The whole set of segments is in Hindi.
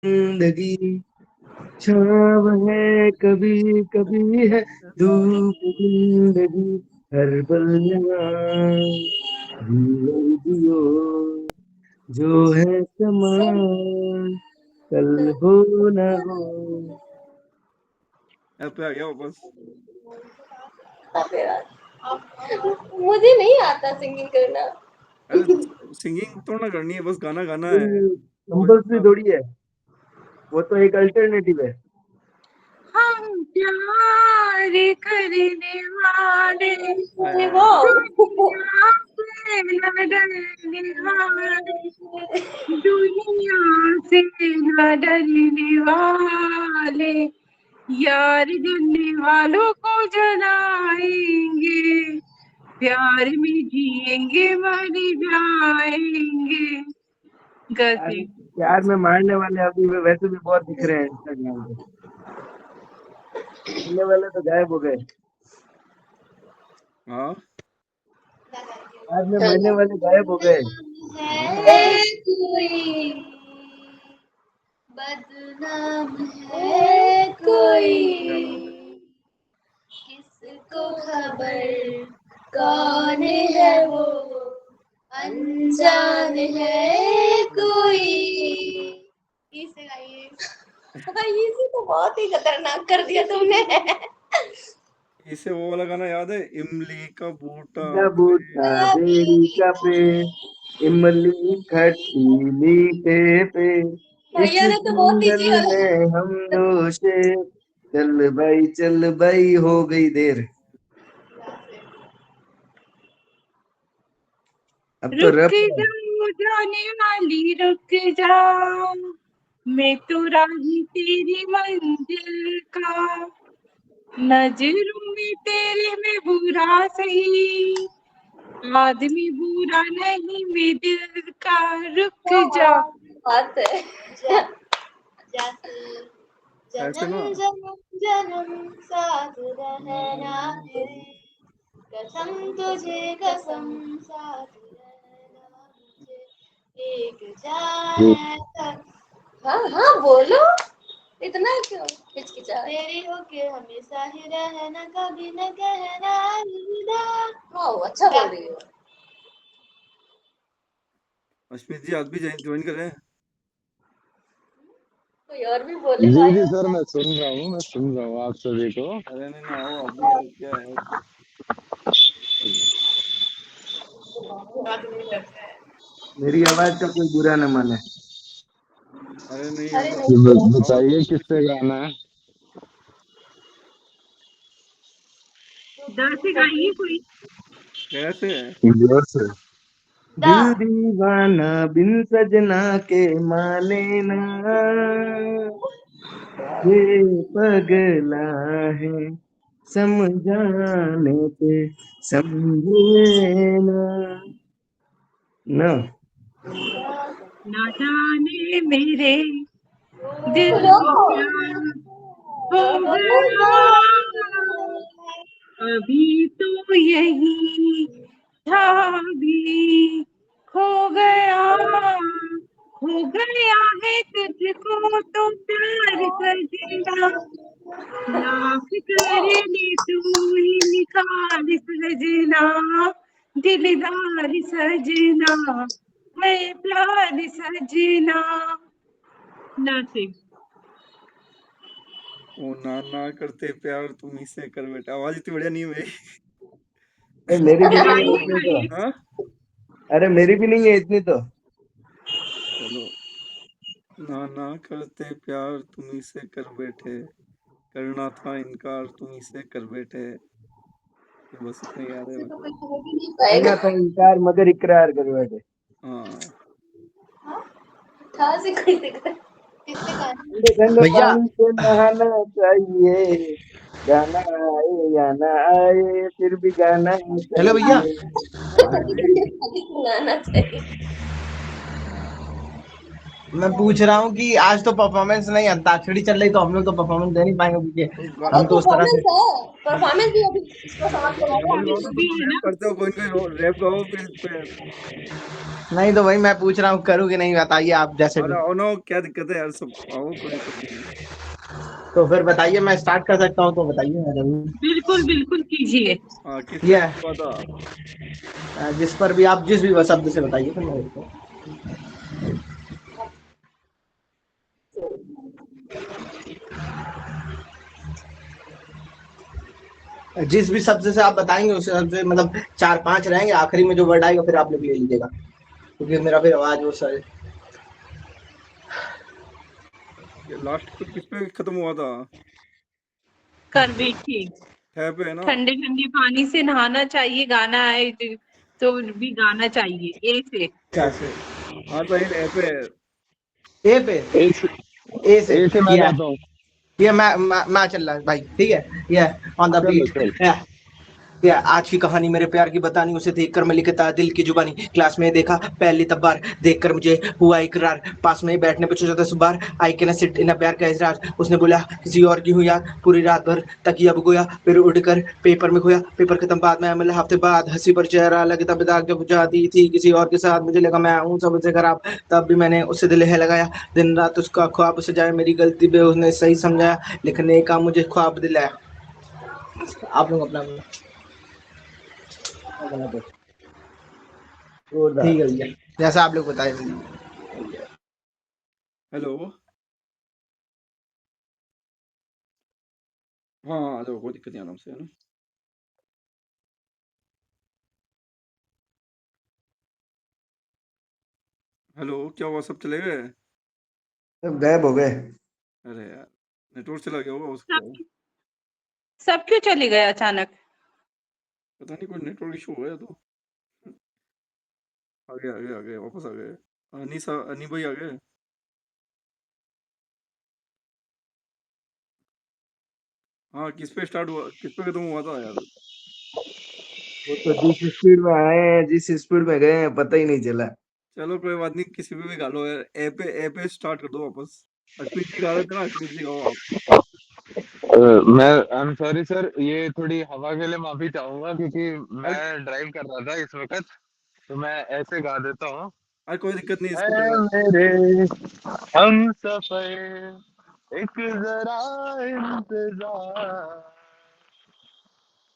जिंदगी छाँव है कभी कभी है धूप जिंदगी हर पल यहाँ जीवन जियो जो है समा कल हो न हो। ऐप पे आ गया वापस। मुझे नहीं आता सिंगिंग करना। अरे सिंगिंग तो ना करनी है, बस गाना गाना है। कंपल्सरी थोड़ी है, वो तो एक अल्टरनेटिव है। हम प्यार करने वाले वो दुनिया से न डरने वाले, दुनिया से न डरने वाले, यार जलने वालों को जलाएंगे, प्यार में जिएंगे मर जाएंगे। गसे प्यार में मारने वाले अभी वैसे भी बहुत दिख रहे हैं इंस्टाग्राम पे, मिलने वाले तो गायब हो गए। हाँ प्यार में मरने वाले गायब हो गए। है कोई बदनाम है कोई, क्या बात है। किसको खबर कौन है वो, अनजान है कोई। इसे गाइए। इसे तो बहुत ही खतरनाक कर दिया तुमने। इसे वो वाला गाना याद है, इमली का बूटा का बूटा बेरी का पेड़ इमली खट्टी मीठे पे इस भैया ने तो बहुत जंगल इजी वाला। में हम दो शेर चल भाई हो गई देर। अब तो रुक रब है। जाओ जाने वाली रुक जाओ, मैं तो राही तेरी मंजिल का, नजरों में तेरे में बुरा सही, आदमी बुरा नहीं मैं दिल का, रुक जा। बात है। जैसे ऐसे जन्म ना। जन्म जन्म साथ रहना है, कसम तुझे कसम साथ रहना मुझे, एक जान है। हाँ हाँ बोलो, इतना क्यों हिचकिचा। तेरी होके हमेशा ही रहना, कभी न कहना अलविदा। हाँ अच्छा बोल रही हो। अश्मित जी, आज भी ज्वाइन कर रहे हैं। कोई और भी बोले जी भाई। जी सर, मैं सुन रहा हूँ आप सभी को। अरे नहीं ना, आओ आप भी यार, क्या है। मेरी आवाज का कोई बुरा न माने। अरे नहीं अरे यार, नहीं आओ। बताइए किससे गाना है। डर से गाइए कोई। कैसे है। जोर से। दिल दीवाना बिन सजना के माने ना, ये पगला है समझाने पे समझे ना। ना ना जाने मेरे दिल को क्या हो गया, अभी तो यही था भी खो गया, हो गया है तुझको तो प्यार सजना, लाख करे ले तू ही निकाल सजना, दिलदार सजना, मैं प्यार सजना। नथिंग। वो ना करते प्यार तुम इससे कर बेटा, आवाज इतनी बढ़िया नहीं है मेरी। मेरी भी नहीं है गाइए इतनी तो। गाइए। हाँ अरे मेरी भी नहीं है इतनी तो। चलो। ना करते प्यार तुम इसे कर बैठे, करना था इनकार तुम इसे कर बैठे। ये बस इतना ही याद है मेरे तो को। कोई हो भी नहीं पाएगा। करना था इनकार मगर इकरार कर बैठे। हाँ था से कोई दिक्कत किससे गाना। ठंडे ठंडे भैया पानी से नहाना चाहिए, गाना आए या ना आए फिर भी गाना हेलो भैया। चाहिए। ठंडे ठंडे पानी सुनाना चाहिए। मैं पूछ रहा हूँ कि आज तो परफॉर्मेंस नहीं, अंताक्षरी चल रही तो हम लोग तो परफॉर्मेंस दे नहीं पाएंगे क्योंकि तो हम तो उस तरह से परफॉर्मेंस है, परफॉर्मेंस भी अभी इसको समाप्त करवाओ गाना अभी। गाओ तो भी तुम है रैप ना। करते हो, कोई कोई रैप गाओ फिर इस पे। नहीं, तो वही मैं पूछ रहा हूँ करूँ कि नहीं, बताइए आप जैसे अरे भी। आओ ना, क्या दिक्कत है यार, सब आओ, कोई दिक्कत नहीं है। तो फिर बताइए, मैं स्टार्ट कर सकता हूँ तो बताइए, मैं जरूर। बिल्कुल बिल्कुल कीजिए। हाँ, किस पे ये हुआ था? जिस पर भी आप जिस भी शब्द से बताइए फिर मैं देखता हूँ। जिस भी शब्द से आप बताएंगे उस शब्द से मतलब 4-5 रहेंगे, आखिरी में जो वर्ड आएगा फिर आप लोग ले लीजिएगा क्योंकि मेरा फिर आवाज वो सर। लास्ट पे किस पे खत्म हुआ था? कर बैठिए। है पे है ना? ठंडे ठंडे पानी से नहाना चाहिए, गाना आए तो भी गाना चाहिए ए से। ऐसे। हाँ तो ये पे है। ए पे, ए से ए से मैं ये गाता हूँ। ये मैं चल रहा है भाई, ठीक है। ये ऑन द चलो बीट। चल। या आज की कहानी मेरे प्यार की बतानी, उसे देखकर मैं लिखता दिल की जुबानी, क्लास में देखा पहली तब बार, देखकर मुझे हुआ इकरार, पास में ही बैठने पे सोचा 10 बार, आई कैन सिट इन प्यार का इजरार, उसने बोला किसी और की हूँ यार, पूरी रात भर तकिया गोया, फिर उड़कर पेपर में खोया, पेपर खत्म बाद में मिला हफ्ते बाद, हंसी पर चेहरा लगता बिता जब जाती थी किसी और के साथ, मुझे लगा मैं हूँ सबसे खराब, तब भी मैंने उससे दिल है लगाया, दिन रात उसका ख्वाब सजाया, मेरी गलती पे उसने सही समझाया, लिखने का मुझे ख्वाब दिलाया। आप लोग अपना ठीक है भैया, जैसा आप लोग बताए। हेलो। हाँ हाँ, आ जाओ, कोई दिक्कत नहीं, आराम से, है ना। हेलो, क्या हुआ, सब चले गए? गायब हो गए। अरे यार, नेटवर्क चला गया होगा उसको। सब सब क्यों चले गए अचानक? पता नहीं, कोई नेटवर्क इशू हो गया तो। आ गए आ गए आ गए, वापस आ गए। अनी भाई आ गए। हाँ, किस पे स्टार्ट हुआ, किस पे खत्म हुआ था यार? वो तो जिस स्पीड में आए हैं, जिस स्पीड में गए हैं, पता ही नहीं चला। चलो कोई बात नहीं, किसी पे भी गा लो यार, ए पे स्टार्ट कर दो वापस। अश्विन जी गा रहे थे ना, अश्विन जी गाओ आप। मैं आई एम सॉरी सर, ये थोड़ी हवा के लिए माफी चाहूंगा क्योंकि अरे मैं ड्राइव कर रहा था इस वक्त, तो मैं ऐसे गा देता हूँ। अरे, कोई दिक्कत नहीं, ऐ इसको कोई बात। मेरे हम सफर एक जरा इंतजार,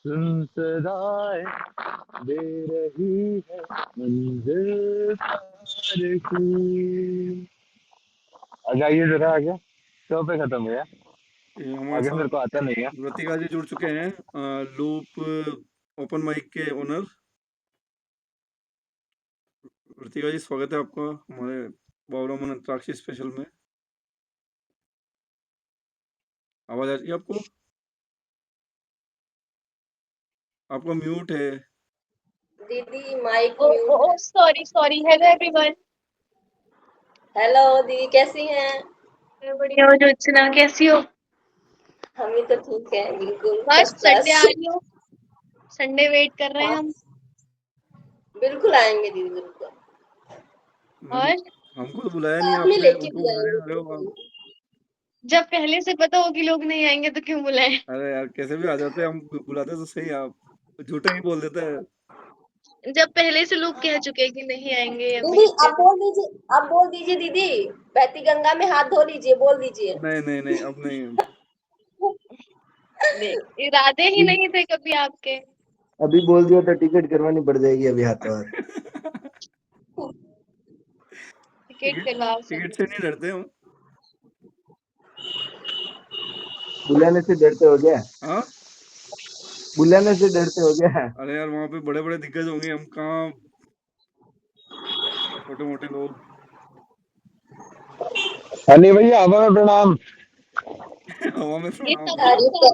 सुन सदाएं दे रही है मंजिल पार की। आ जाइए जरा आगे, तो पे खत्म हुआ। ये हमारे आगे मेरे साथ को आता नहीं है। रतिका जी जुड़ चुके हैं, लूप ओपन माइक के ओनर। रतिका जी, स्वागत है आपका हमारे बाबरा मन अंतराक्षी स्पेशल में। आवाज आ रही है आपको? आपका म्यूट है। दीदी mic mute. Sorry sorry. Hello everyone. Hello दीदी, कैसी हैं? मैं बढ़िया हूँ, जोत्सना कैसी हो? हम भी तो ठीक है, बिल्कुल बस फर्स्ट संडे क्लास। आ रही हो, संडे वेट कर रहे हैं हाँ, हम। बिल्कुल आएंगे दीदी, बिल्कुल। मैम, और हमको तो बुलाया नहीं साथ में आपने, लेके उनको भी बुलाने आएंगे आ रहे हो आप। बिल्कुल। जब पहले से पता हो कि लोग नहीं आएंगे तो क्यों बुलाएं? अरे यार, कैसे भी आ जाते हैं, हम बुलाते तो सही, आप झूठा ही बोल देते हैं। जब पहले से लोग कह चुके हैं कि नहीं आएंगे दीदी अभी से आप तो। बोल दीजिए, आप बोल दीजिए दीदी, बहती गंगा में हाथ धो लीजिए, बोल दीजिए। नहीं नहीं नहीं, अब नहीं। नहीं, इरादे ही नहीं थे कभी आपके। अभी बोल दिया तो टिकट करवानी पड़ जाएगी अभी हाथों हाथ। टिकट टिकट करवाओ टिकट सब। से नहीं डरते हम। बुलाने से डरते हो क्या? हाँ। बुलाने से डरते हो क्या? अरे यार, वहाँ पे बड़े बड़े दिग्गज होंगे, हम कहाँ छोटे मोटे लोग। हनी भैया हवा में प्रणाम। हवा में ये प्रणाम। तमाशा।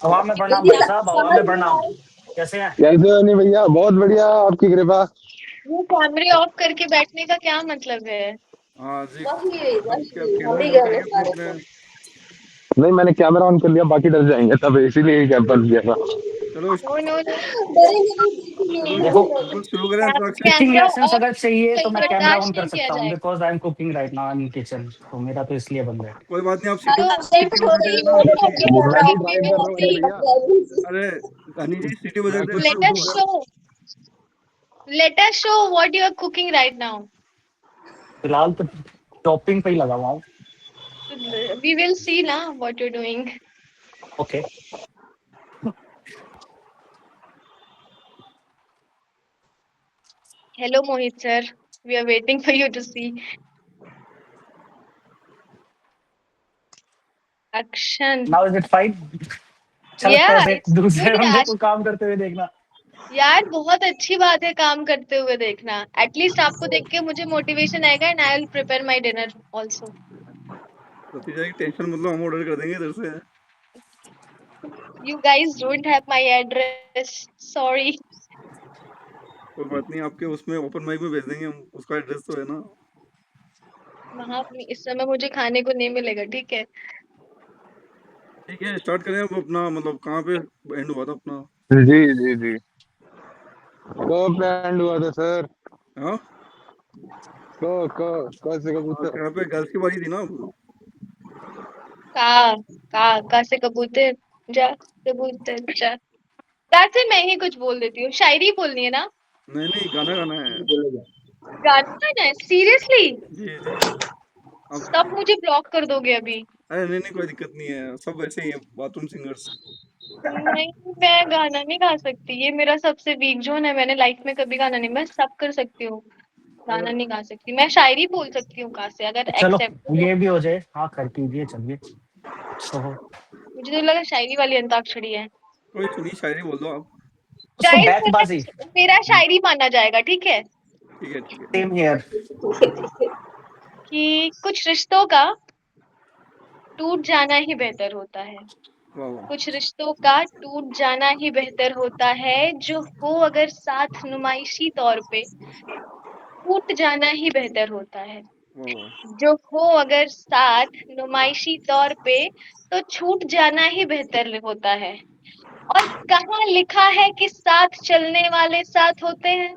हवा में प्रणाम दीदी भाई साहब, हवा समझ में नहीं प्रणाम। आए। कैसे हैं? कैसे हो हनी भैया? बहुत बढ़िया, आपकी कृपा। ये कैमरे ऑफ करके बैठने का क्या मतलब है? हाँ जी। वही हम क्या वही हम कैमरे भी ऑन गाने करके गा पूछ रहे रहे थे। हैं? नहीं, मैंने कैमरा ऑन कर लिया, बाकी डर जाएंगे तब, इसीलिए ये कैब बंद किया था। चलो नो नो नो। डरेंगे नहीं, देखो बिल्कुल शुरू करें अंतराक्षरी। कुकिंग कैमरा लेसन्स ऑफ अगर चाहिए तो मैं कैमरा ऑन बर्दाश्त कर नहीं किया सकता हूँ जाएगा। Because I am cooking right now in kitchen, तो मेरा तो इसलिए बंद है। कोई बात नहीं, आप तो सिटी बजा देना हनी जी। मैं भी ड्राइव कर रहा हूँ ना भैया। अरे हनी जी सिटी बजा मैं देना। कुछ let us show what you are cooking right now. फिलहाल तो टॉपिंग पे ही लगा हुआ हूँ। We will see ना what you're doing. Okay Hello Mohit sir, we are waiting for you to see. Action. Now is it fine? अच्छा लगता है Yeah, ऐसे it's दूसरे good बंदे Ash. को काम करते हुए देखना। यार बहुत अच्छी बात है काम करते हुए देखना। एटलीस्ट आपको देख के मुझे मोटिवेशन आएगा and I will prepare my dinner also. भतीजा की टेंशन मतलब हम ऑर्डर कर देंगे इधर से। You guys don't have my address, sorry. कोई बात नहीं, आपके उसमें ओपन माइक में भेज देंगे हम, उसका एड्रेस तो है ना। वहां इस समय मुझे खाने को नहीं मिलेगा, ठीक है। ठीक है, स्टार्ट करें अब अपना, मतलब कहाँ पे एंड हुआ था अपना? जी जी जी कब एंड हुआ था सर? हाँ क से कबूतर। कहाँ पे गर्ल्स की बारी थी ना अब। का से कबूतर जा, कबूतर जा। का से मैं ही कुछ बोल देती हूँ, शायरी बोलनी है ना। नहीं नहीं, गाना गाना है। गाना है सीरियसली? जी जी। अब सब मुझे ब्लॉक कर दोगे अभी? अरे नहीं नहीं, कोई दिक्कत नहीं है, सब वैसे ही है बाथरूम सिंगर्स। नहीं, मैं गाना नहीं गा सकती, ये मेरा सबसे वीक जोन है। मैंने लाइफ में कभी गाना नहीं, मैं सब कर सकती हूँ, गाना नहीं गा सकती। मैं शायरी बोल सकती हूँ का से, अगर चलो एक्सेप्ट हो। ये भी हो जाए, हाँ कर कीजिए, चलिए तो मुझे तो लगा शायरी वाली अंताक्षरी है। कोई सुनी शायरी बोल दो आप। उसको गाइस बैतबाजी। मेरा शायरी माना जाएगा, ठीक है। ठीक है ठीक है। Same here. कि कुछ रिश्तों का टूट जाना ही बेहतर होता है। वाह वाह कुछ रिश्तों का टूट जाना ही बेहतर होता है, जो हो अगर साथ नुमाइशी तौर पे, टूट जाना ही बेहतर होता है। वाह वाह। जो हो अगर साथ नुमाइशी तौर पे, तो छूट जाना ही बेहतर होता है। और कहाँ लिखा है कि साथ चलने वाले साथ होते हैं,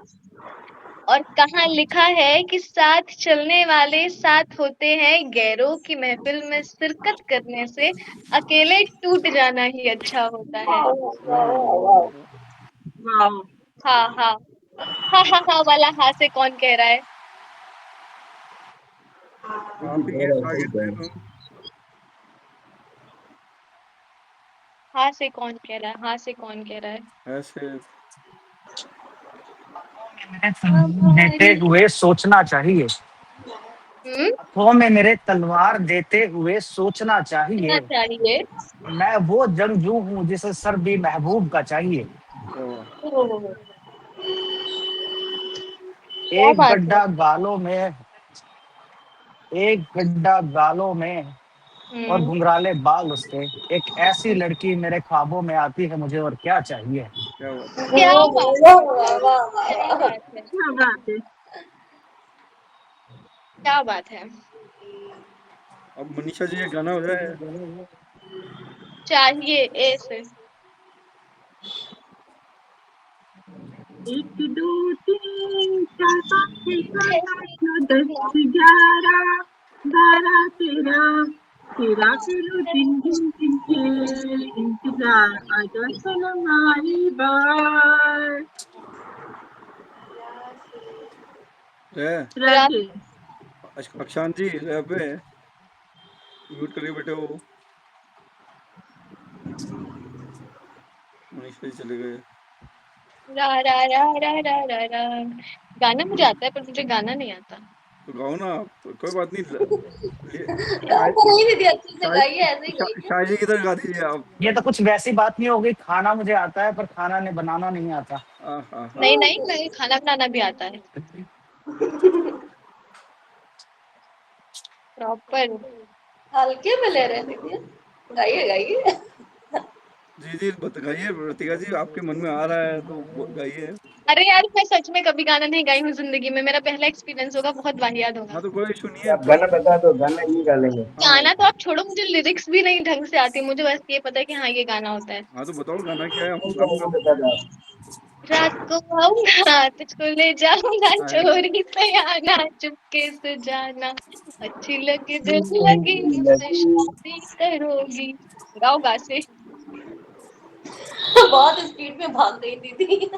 और कहाँ लिखा है कि साथ चलने वाले साथ होते हैं। गैरों की महफिल में शिरकत करने से अकेले टूट जाना ही अच्छा होता है। वाह वाह वाह। वाह। हाँ हाँ हाँ वाला हाँ से कौन कह रहा है? आप ही के शागिर्द हैं हम। हाँ से कौन कह रहा है? हाँ से कौन कह रहा है? ऐसे देते हुए सोचना चाहिए, हाथों में मेरे तलवार देते हुए सोचना कितना चाहिए। चाहिए? मैं वो जंगजू हूँ जिसे सर भी महबूब का चाहिए। वाह वाह। ओह, क्या एक बात है। गड्ढा गालों में, एक गड्ढा गालों में और घुंघराले बाल उसके, एक ऐसी लड़की मेरे ख्वाबों में आती है, मुझे और क्या चाहिए। क्या बात है। क्या बात है, क्या बात है, क्या बात है। क्या बात है। अब मनीषा जी ये गाना हो जाए। चाहिए ए से। एक दो तीन चार पाँच छः सात आठ नौ 10 11 12 13 तेरा करो दिन दिन दिन के इंतजार, आजा सनम हमारी बार। रे राधे। अक्षांत जी रे पे म्यूट करके बैठे हो। मनीषा जी चले गए। रा रा रा रा रा रा रा। गाना मुझे आता है पर मुझे गाना नहीं आता। तो गाओ ना आप, कोई बात नहीं। यार शायरी नहीं दीदी, अच्छे से गाइए, ऐसे ही गाइए। शायरी की तरह गा दीजिए आप। ये तो कुछ वैसी बात नहीं हो गई, खाना मुझे आता है पर खाना ने बनाना नहीं आता। हाँ नहीं नहीं, मैं खाना बनाना भी आता है प्रॉपर। हल्के में ले रहे हैं दीदी, गाइए गाइए। जी जी बताइए रतिका जी, आपके मन में आ रहा है तो गाइए। अरे यार मैं सच में कभी गाना नहीं गाई हूँ जिंदगी में, मेरा पहला एक्सपीरियंस होगा, बहुत वाहियात होगा। हाँ तो कोई इशू नहीं है। आप गाना बता दो, गाना ही गा लेंगे। हाँ गाना तो आप छोड़ो, मुझे लिरिक्स भी नहीं ढंग से आती, मुझे बस ये पता है कि हाँ ये गाना होता है। हाँ तो बताओ गाना क्या है, कौन सा हम मूवी गा बता सकते दो हैं। आप? रात को आऊंगा तुझको ले जाऊंगा आए चोरी से आना चुपके से जाना अच्छी लगी दिल लगी मुझसे शादी करोगी। गाओ गा से। बहुत स्पीड में भाग गई दीदी।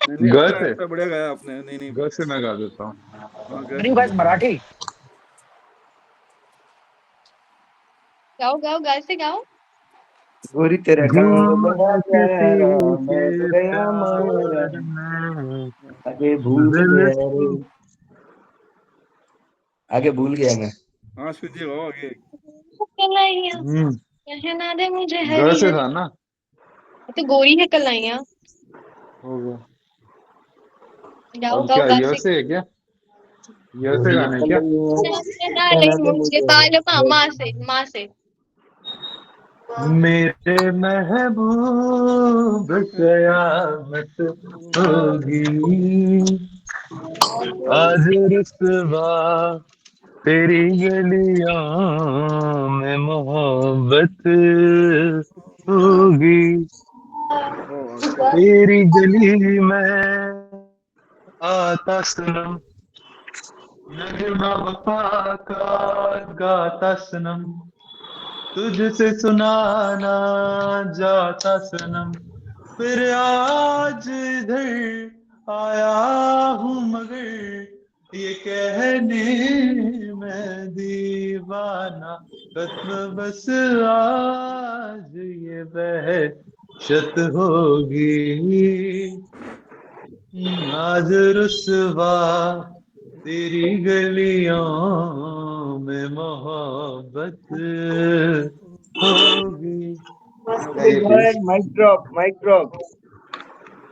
नहीं ग अच्छा से अच्छा बढ़िया गाया आपने। नहीं नहीं ग से मैं गा देता हूँ। हाँ अरे यू गाइस मराठी। गाओ गाओ गा से गाओ। गोरी तेरा ढंग बड़ा झूम किसी प्यारा, मैं तो के गया मारा, प्यार में आगे भूल दिल गया रे, आगे भूल गया मैं। हाँ अश्विन जी गाओ आगे। कलाइया हम्म, कहना दे मुझे ग हरी से हरी। था ना। तो गोरी है कलाइया। हो गया। गाओ और गाओ क्या गा य से। से है क्या? य से गोरी गाना है क्या? कलैया कहना ले कहना दे मुझे मुझे बाल हरी माँ से माँ से। मेरे महबूब कयामत होगी आज रुसवा तेरी गलियों में मोहब्बत होगी ओ आगे। तेरी गली में आता सनम नगमा वफा का गाता सनम तुझसे सुनाना जाता सनम फिर आज इधर आया हूँ मगर ये कहने मैं दीवाना खत्म बस आज ये वहशत होगी आज रुसवा तेरी गलियों में मोहब्बत होगी। गाइए please. Mic drop mic drop.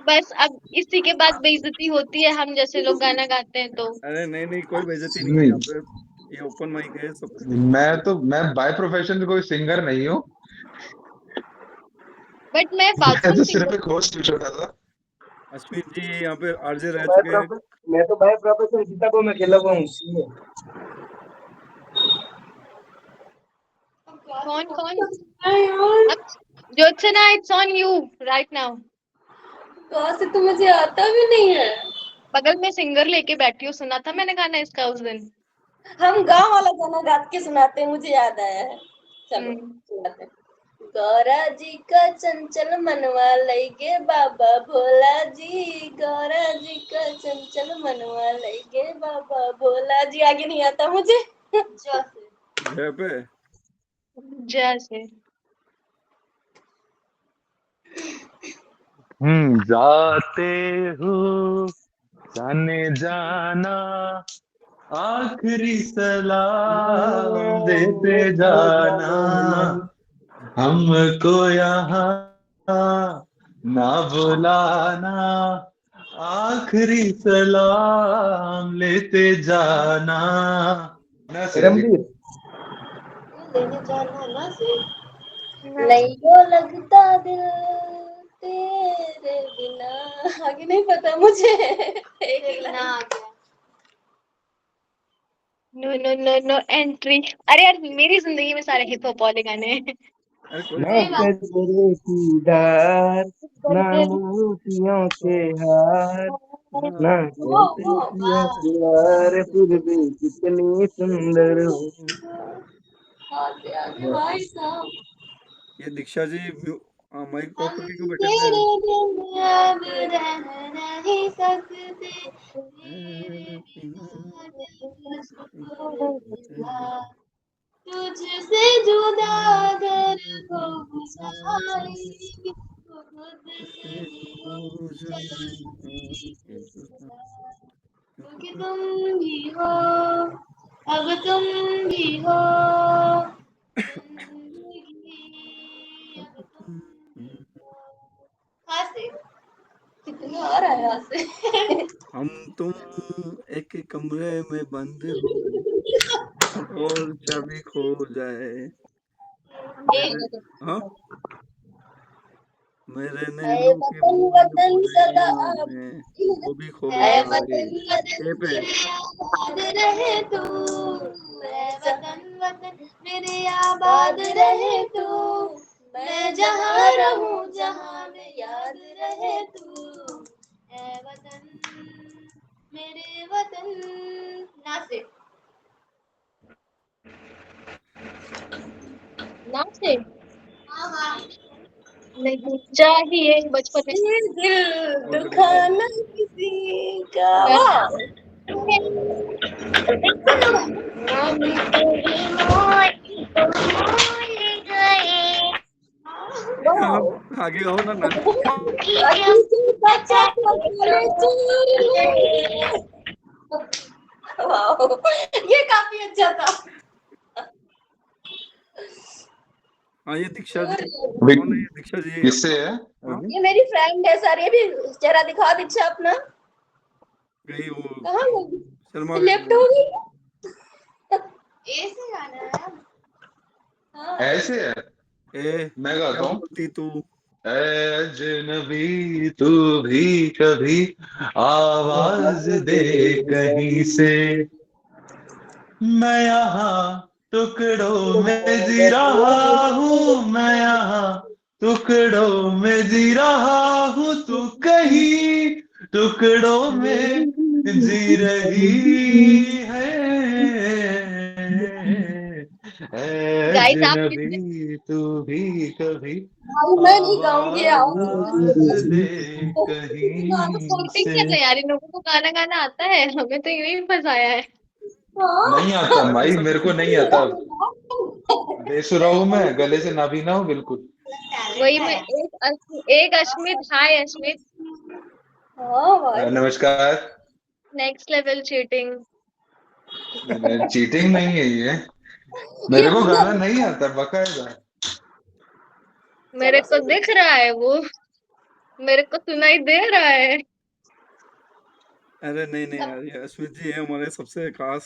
बस अब इसी के बाद बेइज्जती होती है हम जैसे लोग गाना गाते हैं तो। अरे नहीं नहीं कोई बेइज्जती नहीं है नहीं, यहाँ पे। ये ओपन माइक है सब। मैं बाय प्रोफेशन कोई सिंगर नहीं हूँ। बट मैं मैं बाथरूम तो सिर्फ सिंगर। एक होस्ट हूँ छोटा सा। अश्विन जी यहाँ पे आरजे रह बाय चुके हैं। प्रोफेशन, मैं तो बाय प्रोफेशन किताबों में खेला हुआ हूँ। कौन कौन अब Jyotsna it's on you right now. कहाँ से तो मुझे आता भी नहीं है। बगल में सिंगर लेके बैठी हूँ सुना था मैंने गाना इसका उस दिन। हम गांव वाला गाना गा के सुनाते हैं, मुझे याद आया है। चलो हम्म, सुनाते हैं। गौरा जी का चंचल मनवा लइगे बाबा भोला जी, गौरा जी का चंचल मनवा लइगे बाबा भोला जी। आगे नहीं आता मुझे। जय पे जैसे जाते हो जाने जाना आखिरी सलाम देते जाना हमको यहाँ ना बुलाना आखिरी सलाम लेते जाना। ना से जी। रमवीर लेने जाना ना से नहीं वो लगता दिल तेरे बिना। आगे नहीं पता मुझे। एक ही लाइन आ गया। No no no no entry. अरे यार मेरी जिंदगी में सारे हिप हॉप वाले गाने हैं। अरे कोई ना सही बात बात। कजरे की धार, ना मोतियों के हार, नहीं। ना वो कहते वो पिया प्यार, फिर भी कितनी सुंदर हूँ। आगे आगे भाई साहब। ये दीक्षा जी माइक ऑफ हम करके क्यों बैठे थे? तेरे बिन अब रह नहीं सकते, तेरे बिना मुझको बुझा, तुझसे जुदा अगर हो जाए तो खुद से ही हो जाए। क्योंकि तुम भी हो, अब तुम भी हो जिंदगी, अब तुम भी हो। हाँ से कितने आ रहा है यहाँ से। हम तुम एक कमरे में बंद हो और चाबी खो जाए एक मेरे। हाँ मेरे है नैनों के वतन बूंद वतन सदा बुनैया आप, में वो भी खो है गया आगे। वतन वतन ए पे मेरे आबाद रहे तू, है वतन वतन मेरे आबाद रहे तू, मैं जहाँ रहूं जहाँ में याद रहे तू, मेरे वतन। ना से ना से हाँ नहीं चाहिए बचपन में ये दिल बहुत बढ़िया। दुखाना किसी का। वाह हम तेरी मौत को भूल गए। आप आगे गाओ ना नानी। किसी का चक्कर चले चोर। वाह ये काफी अच्छा था। हाँ ये दीक्षा जी अभी कौन है? ये दीक्षा जी किससे है हाँ? अभी? ये मेरी फ्रेंड है सर। ये भी चेहरा दिखा दीक्षा अपना। गई वो कहाँ गई? शर्मा लेफ्ट गई हो वो। गई। ऐसे गाना है। हाँ ऐसे है, ए मैं क्या गाता हूँ। बोलती तू? ऐ अजनबी तू भी कभी आवाज दे कहीं से, मैं यहाँ टुकड़ों में जी रहा हूँ, मैं यहाँ टुकड़ों में जी रहा हूँ, तू कहीं टुकड़ों में जी रही है। ऐ गाइस आप अजनबी तू भी कभी भाई मैं नहीं गाऊंगी आवाज दे कहीं एक्टिंग से। कर रहे यार, इन लोगों को गाना गाना आता है, हमें तो यूं ही फंसाया है। नहीं आता माई, मेरे को नहीं आता। हाँ बेसुरा हूं मैं, गले से नाबीना हूं बिल्कुल। वही में एक अश्मित, हाय अश्मित, भाई नमस्कार। Next level cheating. चीटिंग नहीं है ये, ये मेरे को गाना नहीं आता बकायदा। मेरे को दिख रहा है वो, मेरे को सुनाई दे रहा है। अरे नहीं यार, ये अश्वित जी है हमारे सबसे खास,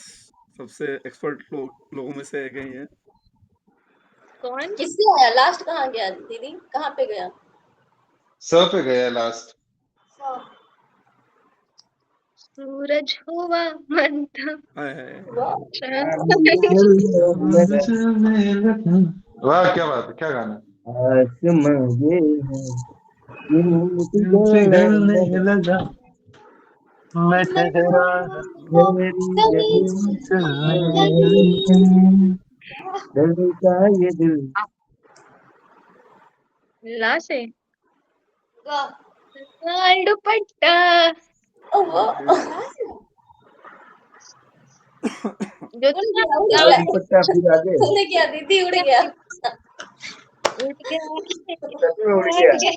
सबसे एक्सपर्ट लोगों में से एक ही है। कौन? किससे आया लास्ट? कहाँ गया दीदी? कहाँ पे गया? स पे गया लास्ट। सूरज हुआ मंथा। हाय हाय वाह क्या बात है, क्या गाना। आसमां ये है, यूं पिघलने पिघलने लगा, मैं ठहरा मेरी गली धड़का ये दिल। ला से लाल दुपट्टा। जो लाल दुपट्टा फिर आगे उड़ गया दीदी, उड़ गया। उठ सच में उड़ गया। गया।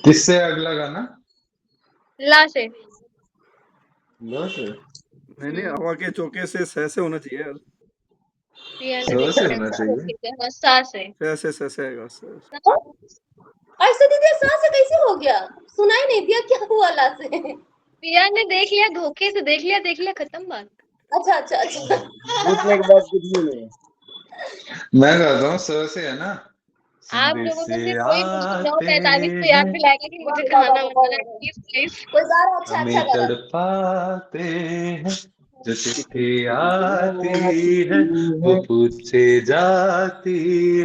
किससे अगला गाना? ला से। लो से। नहीं हवा के चौके से सह से होना चाहिए यार। पिया ने स देखा से है, होना चाहिए। हाँ, सा से। सह से आएगा सह। ऐसे दीदी सांस से कैसे हो गया? सुनाई नहीं दिया क्या हुआ ला से? पिया ने देख लिया, धोखे से देख लिया, खत्म बात। अच्छा अच्छा अच्छा। पूछने के बाद कुछ भी नहीं। मैं गाता हूँ, स से है ना। आप संदेश लोगों में से से कोई मुझे आते 9:45 को याद हैं, दिलाएगा कि मुझे खाना बनाना है, प्लीज प्लीज। कोई गा रहा अच्छा हमें अच्छा गा रहा। तड़पाते हैं, जो चिट्ठी आती है वो पूछे जाती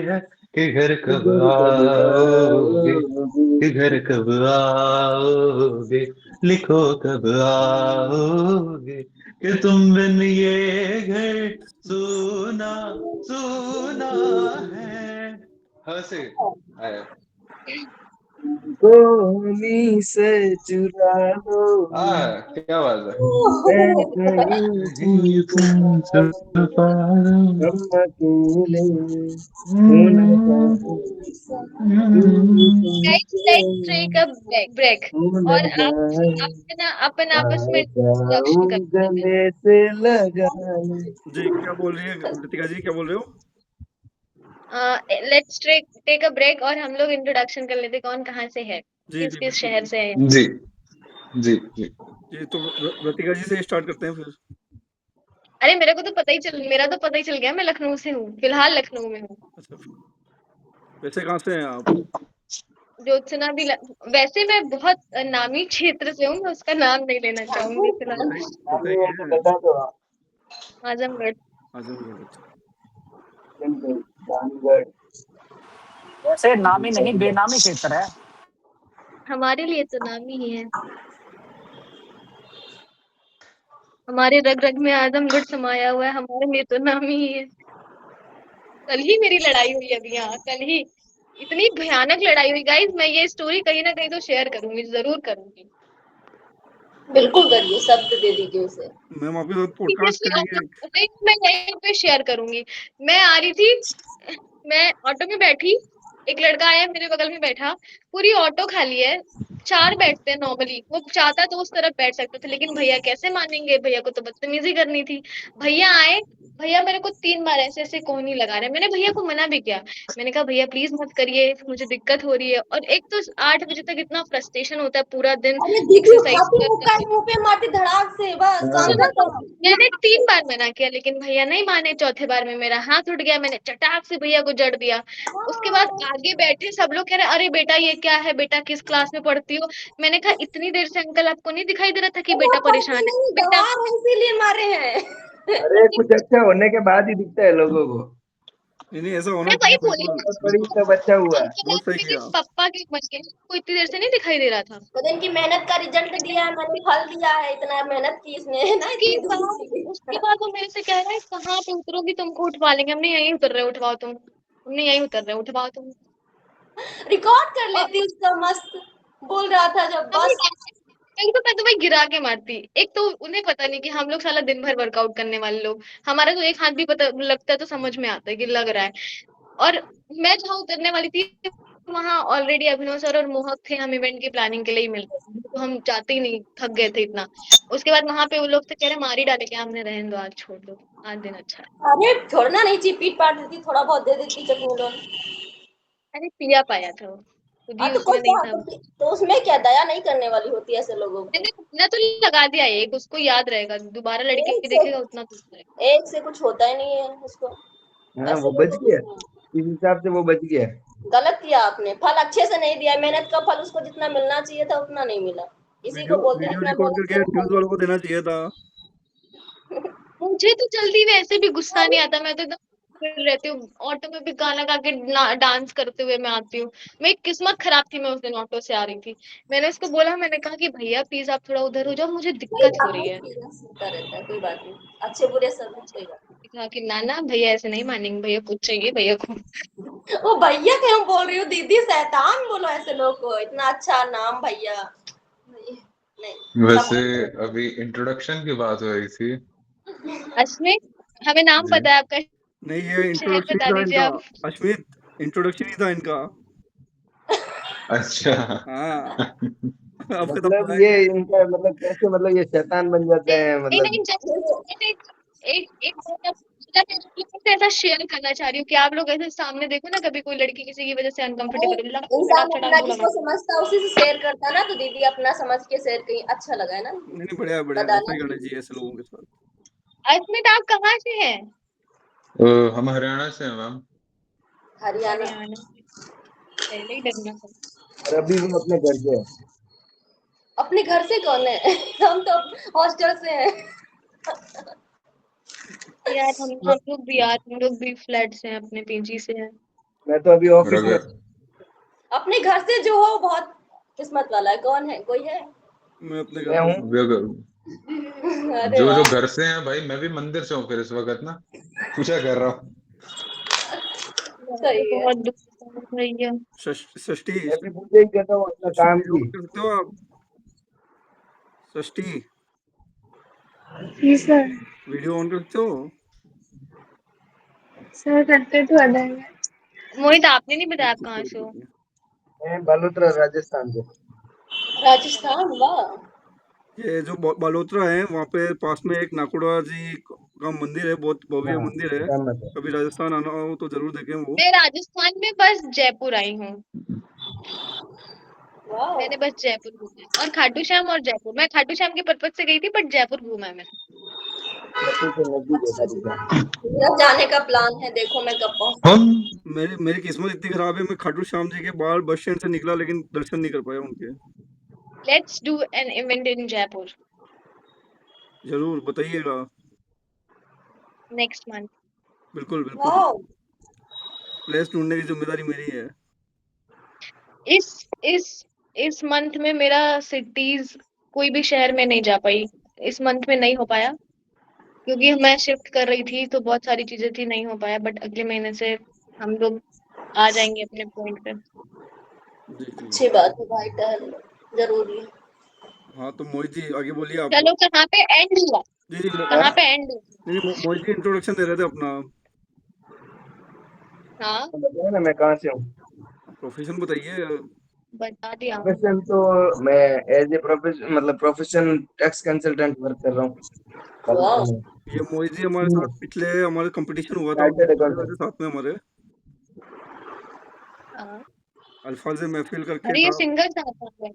है कि घर कब आओगे, कि घर कब आओगे, लिखो कब आओगे, कि तुम बिन ये घर सुना सुना है। हाँ से आया। कोहनी से चुरा लो, क्या बात है। मैं कहीं तुम छुपा लो। हम अकेले होना चाहे, guys let's take a break होना और आप चाहे, अपन आ आपस में जाऊं इंट्रोडक्शन करते हैं। गले से लगा ले। जी क्या बोल रही है लतिका जी, क्या बोल रहे हो? लेट्स टेक अ ब्रेक और हम लोग इंट्रोडक्शन कर लेते, कौन कहाँ से है, जी किस जी किस बिल्कुल शहर से है। जी जी जी। जी तो लतिका जी से स्टार्ट करते हैं फिर। अरे मेरा तो पता ही चल गया, मैं लखनऊ से हूँ, फिलहाल लखनऊ में हूँ। अच्छा वैसे कहाँ से हैं आप? ज्योत्सना भी वैसे मैं बहुत नामी क्षेत्र से हूँ, मैं उसका नाम नहीं लेना चाहूंगी फिलहाल। बताइए। बता दो। आजमगढ़। आजमगढ़ अच्छा। रामगढ़। वैसे नामी नहीं बेनामी क्षेत्र है। हमारे लिए तो नामी ही है। हमारे रग रग में आजमगढ़ समाया हुआ है, हमारे में तो नाम ही है। कल ही मेरी लड़ाई हुई अभी यहाँ, कल ही इतनी भयानक लड़ाई हुई गाइस। मैं ये स्टोरी कहीं ना कहीं तो शेयर करूंगी, जरूर करूंगी। बिल्कुल करिए, शब्द दे दीजिए उसे। मैम आपके साथ पॉडकास्ट Seriously, करेंगे। नहीं, मैं यहीं पे शेयर करूंगी। मैं आ रही थी, मैं ऑटो में बैठी, एक लड़का आया मेरे बगल में बैठा, पूरी ऑटो खाली है, 4 बैठते हैं नॉर्मली, वो चाहता तो उस तरफ बैठ सकता था, लेकिन भैया कैसे मानेंगे, भैया को तो बदतमीजी करनी थी। भैया आए, भैया मेरे को 3 बार ऐसे ऐसे कोहनी लगा रहे हैं। मैंने भैया को मना भी किया, मैंने कहा भैया प्लीज मत करिए, मुझे दिक्कत हो रही है। और एक तो 8 बजे तक इतना फ्रस्ट्रेशन होता है, पूरा दिन अरे दीदी एक्सरसाइज उठाती कर मुक्का कर। मुंह पे मारती धड़ाक से, बस काम सुनो तो, खत्म। मैंने 3 बार मना किया, लेकिन भैया नहीं माने। चौथे बार में मेरा हाथ उठ गया, मैंने चटाक से भैया को जड़ दिया। उसके बाद आगे बैठे सब लोग कह रहे अरे बेटा ये क्या है, बेटा किस क्लास में पढ़ती हो। मैंने कहा इतनी देर से अंकल आपको नहीं दिखाई दे रहा था कि वो बेटा पढ़ती परेशान है नहीं, बेटा। गंवार है इसीलिए मारे हैं। अरे कुछ अच्छा होने के बाद ही दिखता है लोगों को। नहीं ऐसा होना मैं वही चाहिए, बोली बिल्कुल बहुत बड़ी बिल्कुल तब अच्छा हुआ। अंकल बहुत आप सही मेरे किया। पापा के बन गए, को इतनी देर से नहीं दिखाई दे रहा था। तो इनकी मेहनत का रिजल्ट दिया है मैंने, फल दिया है, इतना मेहनत की इसने है ना, उसके इतनी दूर बाद से। उसके बाद वो मेरे से कह रहा है कहाँ पे उतरोगी, तुमको उठवा लेंगे। हमने यहीं उतर रहे, उठवाओ तुम, हमने यहीं उतर रहे, उठवाओ तुम। रिकॉर्ड कर और लेती उसका, मस्त बोल रहा था जब, हम बस। एक तो मैं तो भाई गिरा के मारती। एक तो उन्हें पता नहीं कि हम लोग साला दिन भर वर्कआउट करने वाले लोग, हमारा तो एक हाथ भी पता लगता है तो समझ में आता है कि लग रहा है। और मैं जहाँ उतरने वाली थी वहां ऑलरेडी अभिनव सर और मोहक थे, हम इवेंट की प्लानिंग के लिए ही मिल रहे थे, तो हम जाते ही नहीं, थक गए थे इतना। उसके बाद वहां पे वो लोग थे कह रहे मार ही डाले क्या, हमने रहने दो, आज छोड़ दो, आज दिन अच्छा है। अरे छोड़ना नहीं चाहिए, पीट पाट देती, थोड़ा बहुत दे देती चटनी लोन। मैंने पिया पाया था वो, खुद हाँ ही तो कोई उसमें नहीं था। तो उसमें क्या दया नहीं करने वाली होती है ऐसे लोगों को। मैंने तो लगा दिया एक, उसको याद रहेगा, दोबारा लड़की एक से देखेगा उतना तो रहेगा। एक से कुछ होता ही नहीं है उसको, हाँ ऐसे वो बच लोगों गया, को। इस हिसाब से वो बच गया। गलत किया आपने, फल अच्छे से नहीं दिया, मेहनत का फल उसको जितना मिलना चाहिए था उतना नहीं मिला। इसी को वीडियो बोलते हैं वीडियो इतना रिकॉर्ड मेहनत करके करो न्यूज फल वालों को देना चाहिए था। मुझे तो जल्दी वैसे भी गुस्सा नहीं नहीं। आता, मैं तो एकदम चिल रहती हूँ। ऑटो में भी गाना गा के डांस करते हुए मैं आती हूँ। मेरी किस्मत खराब थी, मैं उस दिन ऑटो से आ रही थी। मैंने उसको बोला, मैंने कहा कि भैया प्लीज आप थोड़ा उधर हो जाओ, मुझे नहीं दिक्कत हो रही अपने है। होता रहता है, कोई बात नहीं, अच्छे बुरे सब है, कोई बात कहा कि ना ना भैया ऐसे नहीं मानेंगे, भैया कुछ चाहिए भैया को। नहीं। वो भैया क्यों बोल रही हो दीदी, शैतान बोलो ऐसे लोग को, इतना अच्छा नाम भैया। नहीं नहीं वैसे समझ। अभी इंट्रोडक्शन की बात हो रही थी। अश्विन, हमें नाम जी। पता है आपका, नहीं ये शहर इंट्रोडक्शन बता ही था दीजिए इनका। आप। अश्मित, इंट्रोडक्शन ही था इनका। अच्छा। हाँ आपको तो मतलब पता ये ही है। इनका मतलब कैसे, मतलब ये शैतान बन जाते हैं नहीं मतलब। नहीं एक एक बात आप से ऐसा शेयर करना चाह रही हूँ कि आप लोग ऐसे सामने देखो ना, कभी कोई लड़की किसी की वजह से अनकंफर्टेबल इंसान चटाक चटाक अपना बोला जिसको मत। समझता है उसी से शेयर करता है ना, तो दीदी अपना समझ के शेयर कहीं अच्छा लगा है ना, नहीं नहीं बढ़िया बढ़िया, ऐसा बताना ही करना नहीं। चाहिए ऐसे लोगों के साथ। अस्मित आप कहाँ से हैं? हम हरियाणा से हैं मैम। हरियाणा। हरियाणा, पहले ही डरना था। और अभी वो अपने घर से है। अपने घर से कौन है? हम तो हॉस्टल से हैं। यार हम लोग भी फ्लैट से हैं, अपने पीजी से हैं। मैं तो अभी और ऑफिस में। अगर अपने घर से जो हो बहुत किस्मत वाला है, कौन है, कोई है? मैं अपने घर मैं पे हूँ। हूँ। अभी अगर अरे जो जो वाह। घर से हैं भाई, मैं भी मंदिर से हूँ फिर इस वक्त ना, पूछा कर रहा हूँ। यार, सही है। बहुत दुख है भैया। षष्ठी मैं भी पूजा ही करता हूँ अपना काम वीडियो की। ऑन कर सकते हो आप? षष्ठी जी सर। वीडियो ऑन कर सकते हो? सर करते तो अदा है। मोहित आपने नहीं बताया आप ठीक कहाँ है, से हो? ठीक है। मैं बालोतरा राजस्थान से। राजस्थान, वाह। ये जो बालोतरा है वहाँ पे पास में एक नाकुड़ा जी का मंदिर है, बहुत भव्य हाँ मंदिर है। सहमत है। कभी राजस्थान आना हो तो जरूर देखें वो। मैं राजस्थान में बस जयपुर आई हूँ। वाह, मैंने बस जयपुर घूमा है, और खाटू श्याम और जयपुर। मैं खाटू श्याम के पर्पज से गई थी, बट जयपुर घूमा है मैंने। जयपुर से नजदीक है अच्छा खाटू जी। श्याम। मेरा जाने का प्लान है, देखो मैं कब पहुंचती हम हूँ। मेरी मेरी किस्मत इतनी खराब है, मैं खाटू श्याम जी के बाहर बस स्टैंड से निकला लेकिन दर्शन नहीं कर पाया उनके। Let's do an event in Jaipur जरूर बताइएगा। Next month. बिल्कुल बिल्कुल। वाह। प्लेस ढूंढने की जिम्मेदारी मेरी है। इस इस इस मंथ में मेरा सिटीज कोई भी शहर में नहीं जा पाई, इस मंथ में नहीं हो पाया क्योंकि मैं शिफ्ट कर रही थी तो बहुत सारी चीजें थी, नहीं हो पाया। बट अगले महीने से हम लोग आ जाएंगे अपने पॉइंट पे। जी जी अच्छी बात है भाई, टहल जरूरी है। हाँ, तो मोहित जी आगे बोलिए आप। चलो कहाँ पे एंड हुआ? जी जी कहाँ पे एंड हुआ? नहीं मोहित जी इंट्रोडक्शन दे रहे थे अपना। हाँ बताया ना मैं कहाँ से हूँ। प्रोफेशन बताइए। बता दिया। प्रोफेशन तो मैं एज ए प्रोफेशन मतलब प्रोफेशन टैक्स कंसल्टेंट वर्क कर रहा वाह। हूँ। ये मोहित जी हमारे साथ पिछले हमारे कंपटीशन हुआ था, चार्टर्ड उसमें अकाउंटेंट। साथ में हमारे हाँ। अल्फाज महफिल करके अरे ये था। सिंगर साहब है,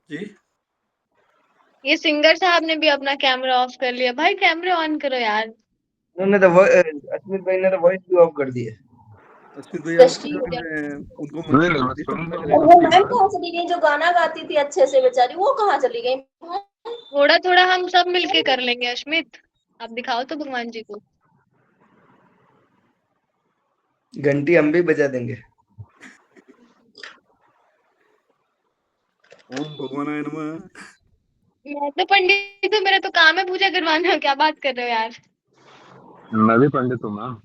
जी ये सिंगर साहब ने भी अपना कैमरा ऑफ कर लिया। भाई कैमरा ऑन करो यार। उन्होंने तो अश्मित भाई ने तो वॉइस भी ऑफ कर दी है। अश्वित भाई आप दृष्टि क्या हो कर गया। रहे हैं? उनको नहीं नहीं, मैं डिस्टर्ब सुन मत रहा करें। और हूँ वो आपकी मैम बात। कहाँ चली गई जो गाना गाती थी अच्छे से बेचारी, वो कहाँ चली गई? थोड़ा थोड़ा हम सब मिलके कर लेंगे। अश्मित आप दिखाओ तो भगवान जी को। घंटी हम भी बजा देंगे। ओम भगवानाय नमः। मैं तो पंडित हूँ, मेरा तो काम है पूजा करवाना। क्या बात कर रहे हो यार? मैं भी पंडित हूँ ना, हाँ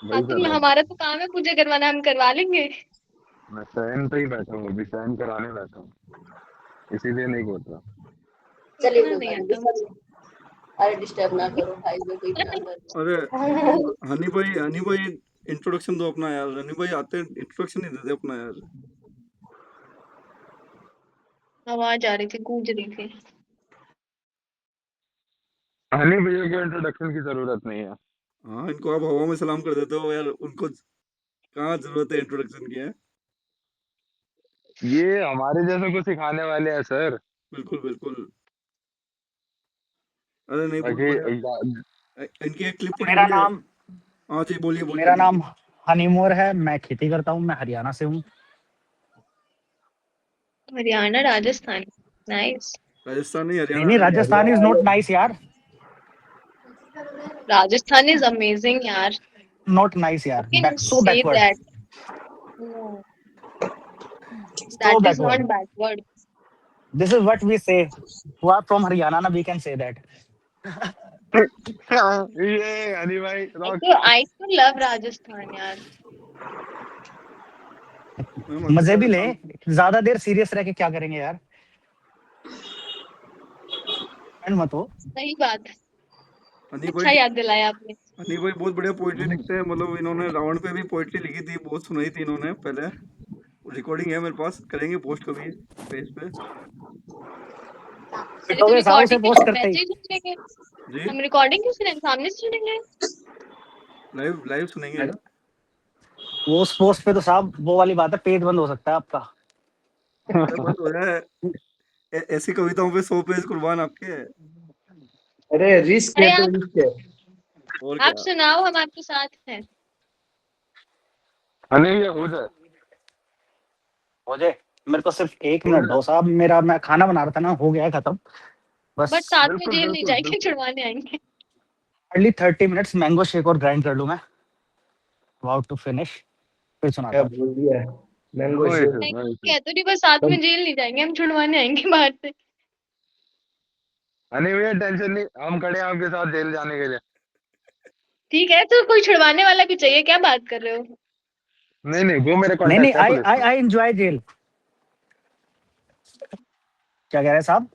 वही कर तो रहा हूँ। हमारा तो काम है पूजा करवाना, हम करवा लेंगे। मैं सहन पे ही बैठा हूँ, अभी सहन कराने बैठा हूँ, इसीलिए नहीं बोल रहा। चलिए इतना कोई नहीं बात आता नहीं। अरे डिस्टर्ब ना करो भाई, जो कोई ध्यान अरे रखो। हनी भाई इंट्रोडक्शन दो अपना यार। हनी भाई आते इंट्रोडक्शन नहीं देते अपना यार। आवाज आ रही थी, गूंज रही थी। हनी भैया को इंट्रोडक्शन की जरूरत नहीं है। हाँ, इनको आप हवा में सलाम कर देते हो यार, उनको कहाँ जरूरत है इंट्रोडक्शन की है? ये हमारे जैसे को सिखाने वाले हैं सर। बिल्कुल बिल्कुल। अरे नहीं, बहुत बाकी बढ़िया। इनकी एक क्लिप पड़ी मेरा हुई है। नाम हाँ जी, बोलिए बोलिए मेरा हनी नाम जी। हनीमोर है। मैं खेती करता हूँ। मैं हरियाणा से हूँ। हरियाणा राजस्थान, नाइस। राजस्थानी नहीं हरियाणा नहीं, नहीं। राजस्थान इज नॉट नाइस यार। राजस्थान इज अमेजिंग यार। नॉट नाइस यार, can so say backward. That? No, so that is not backward. Backward. This is what we say who are from Haryana ना, वी कैन से दैट। ये हनी भाई रॉक। आई तो लव राजस्थान यार। मैम अगले मजे भी ले। राजस्थान। ज्यादा देर सीरियस रह के क्या करेंगे यार? मत हो। सही बात। हनी अच्छा भाई याद दिलाया आपने। हनी भाई बहुत बढ़िया पोइट्री लिखते हैं। मतलब इन्होंने रावण पे भी पोइट्री लिखी थी, बहुत सुनाई थी इन्होंने पहले। रिकॉर्डिंग है मेरे पास, करेंगे पोस्ट कभी पेज पे। अरे तो पिटोगे साहब उसे रिकॉर्डिंग पोस्ट हम करते ही। वैसे ही सुन लेंगे। जी हम रिकॉर्डिंग क्यों सुनेंगे, सामने से सुनेंगे। लाइव लाइव सुनेंगे। वो उस पोस्ट पे तो साहब वो वाली बात है, पेज बंद हो सकता है आपका। अरे बंद हो जाए। ऐसी कविताओं पे 100 पेज कुर्बान आपके। अरे रिस्क है अरे तो रिस्क है। और आप क्या। सुनाओ, हम आपके साथ हैं। हनी भैया हो जाए। हो जाए। मेरे को सिर्फ 1 मिनट और दो साहब, मेरा मैं खाना बना रहा था ना, हो गया है खत्म बट बस। साथ में बिल्कुल जेल नहीं बिल्कुल जाएंगे, बिल्कुल। छुड़वाने आएंगे। अर्ली 30 मिनट्स मैंगो शेक और ग्राइंड कर लूँ मैं। अबाउट टू फिनिश, फिर सुनाता क्या हूँ। बोल दिया मैंगो नो शेक। इश्यूज नहीं नो इश्यूज। कहते नहीं, बस साथ तुम में जेल नहीं जाएंगे, हम छुड़वाने आएंगे बाहर से। हनी भैया टेंशन नहीं, हम खड़े हैं आपके साथ जेल जाने के लिए। ठीक है, तो कोई छुड़वाने वाला भी चाहिए, क्या बात कर रहे हो? नहीं नहीं, वो मेरे नहीं नहीं, कॉन्टेक्ट है आई पुलिस आई में। I enjoy jail. क्या कह रहे हैं साहब?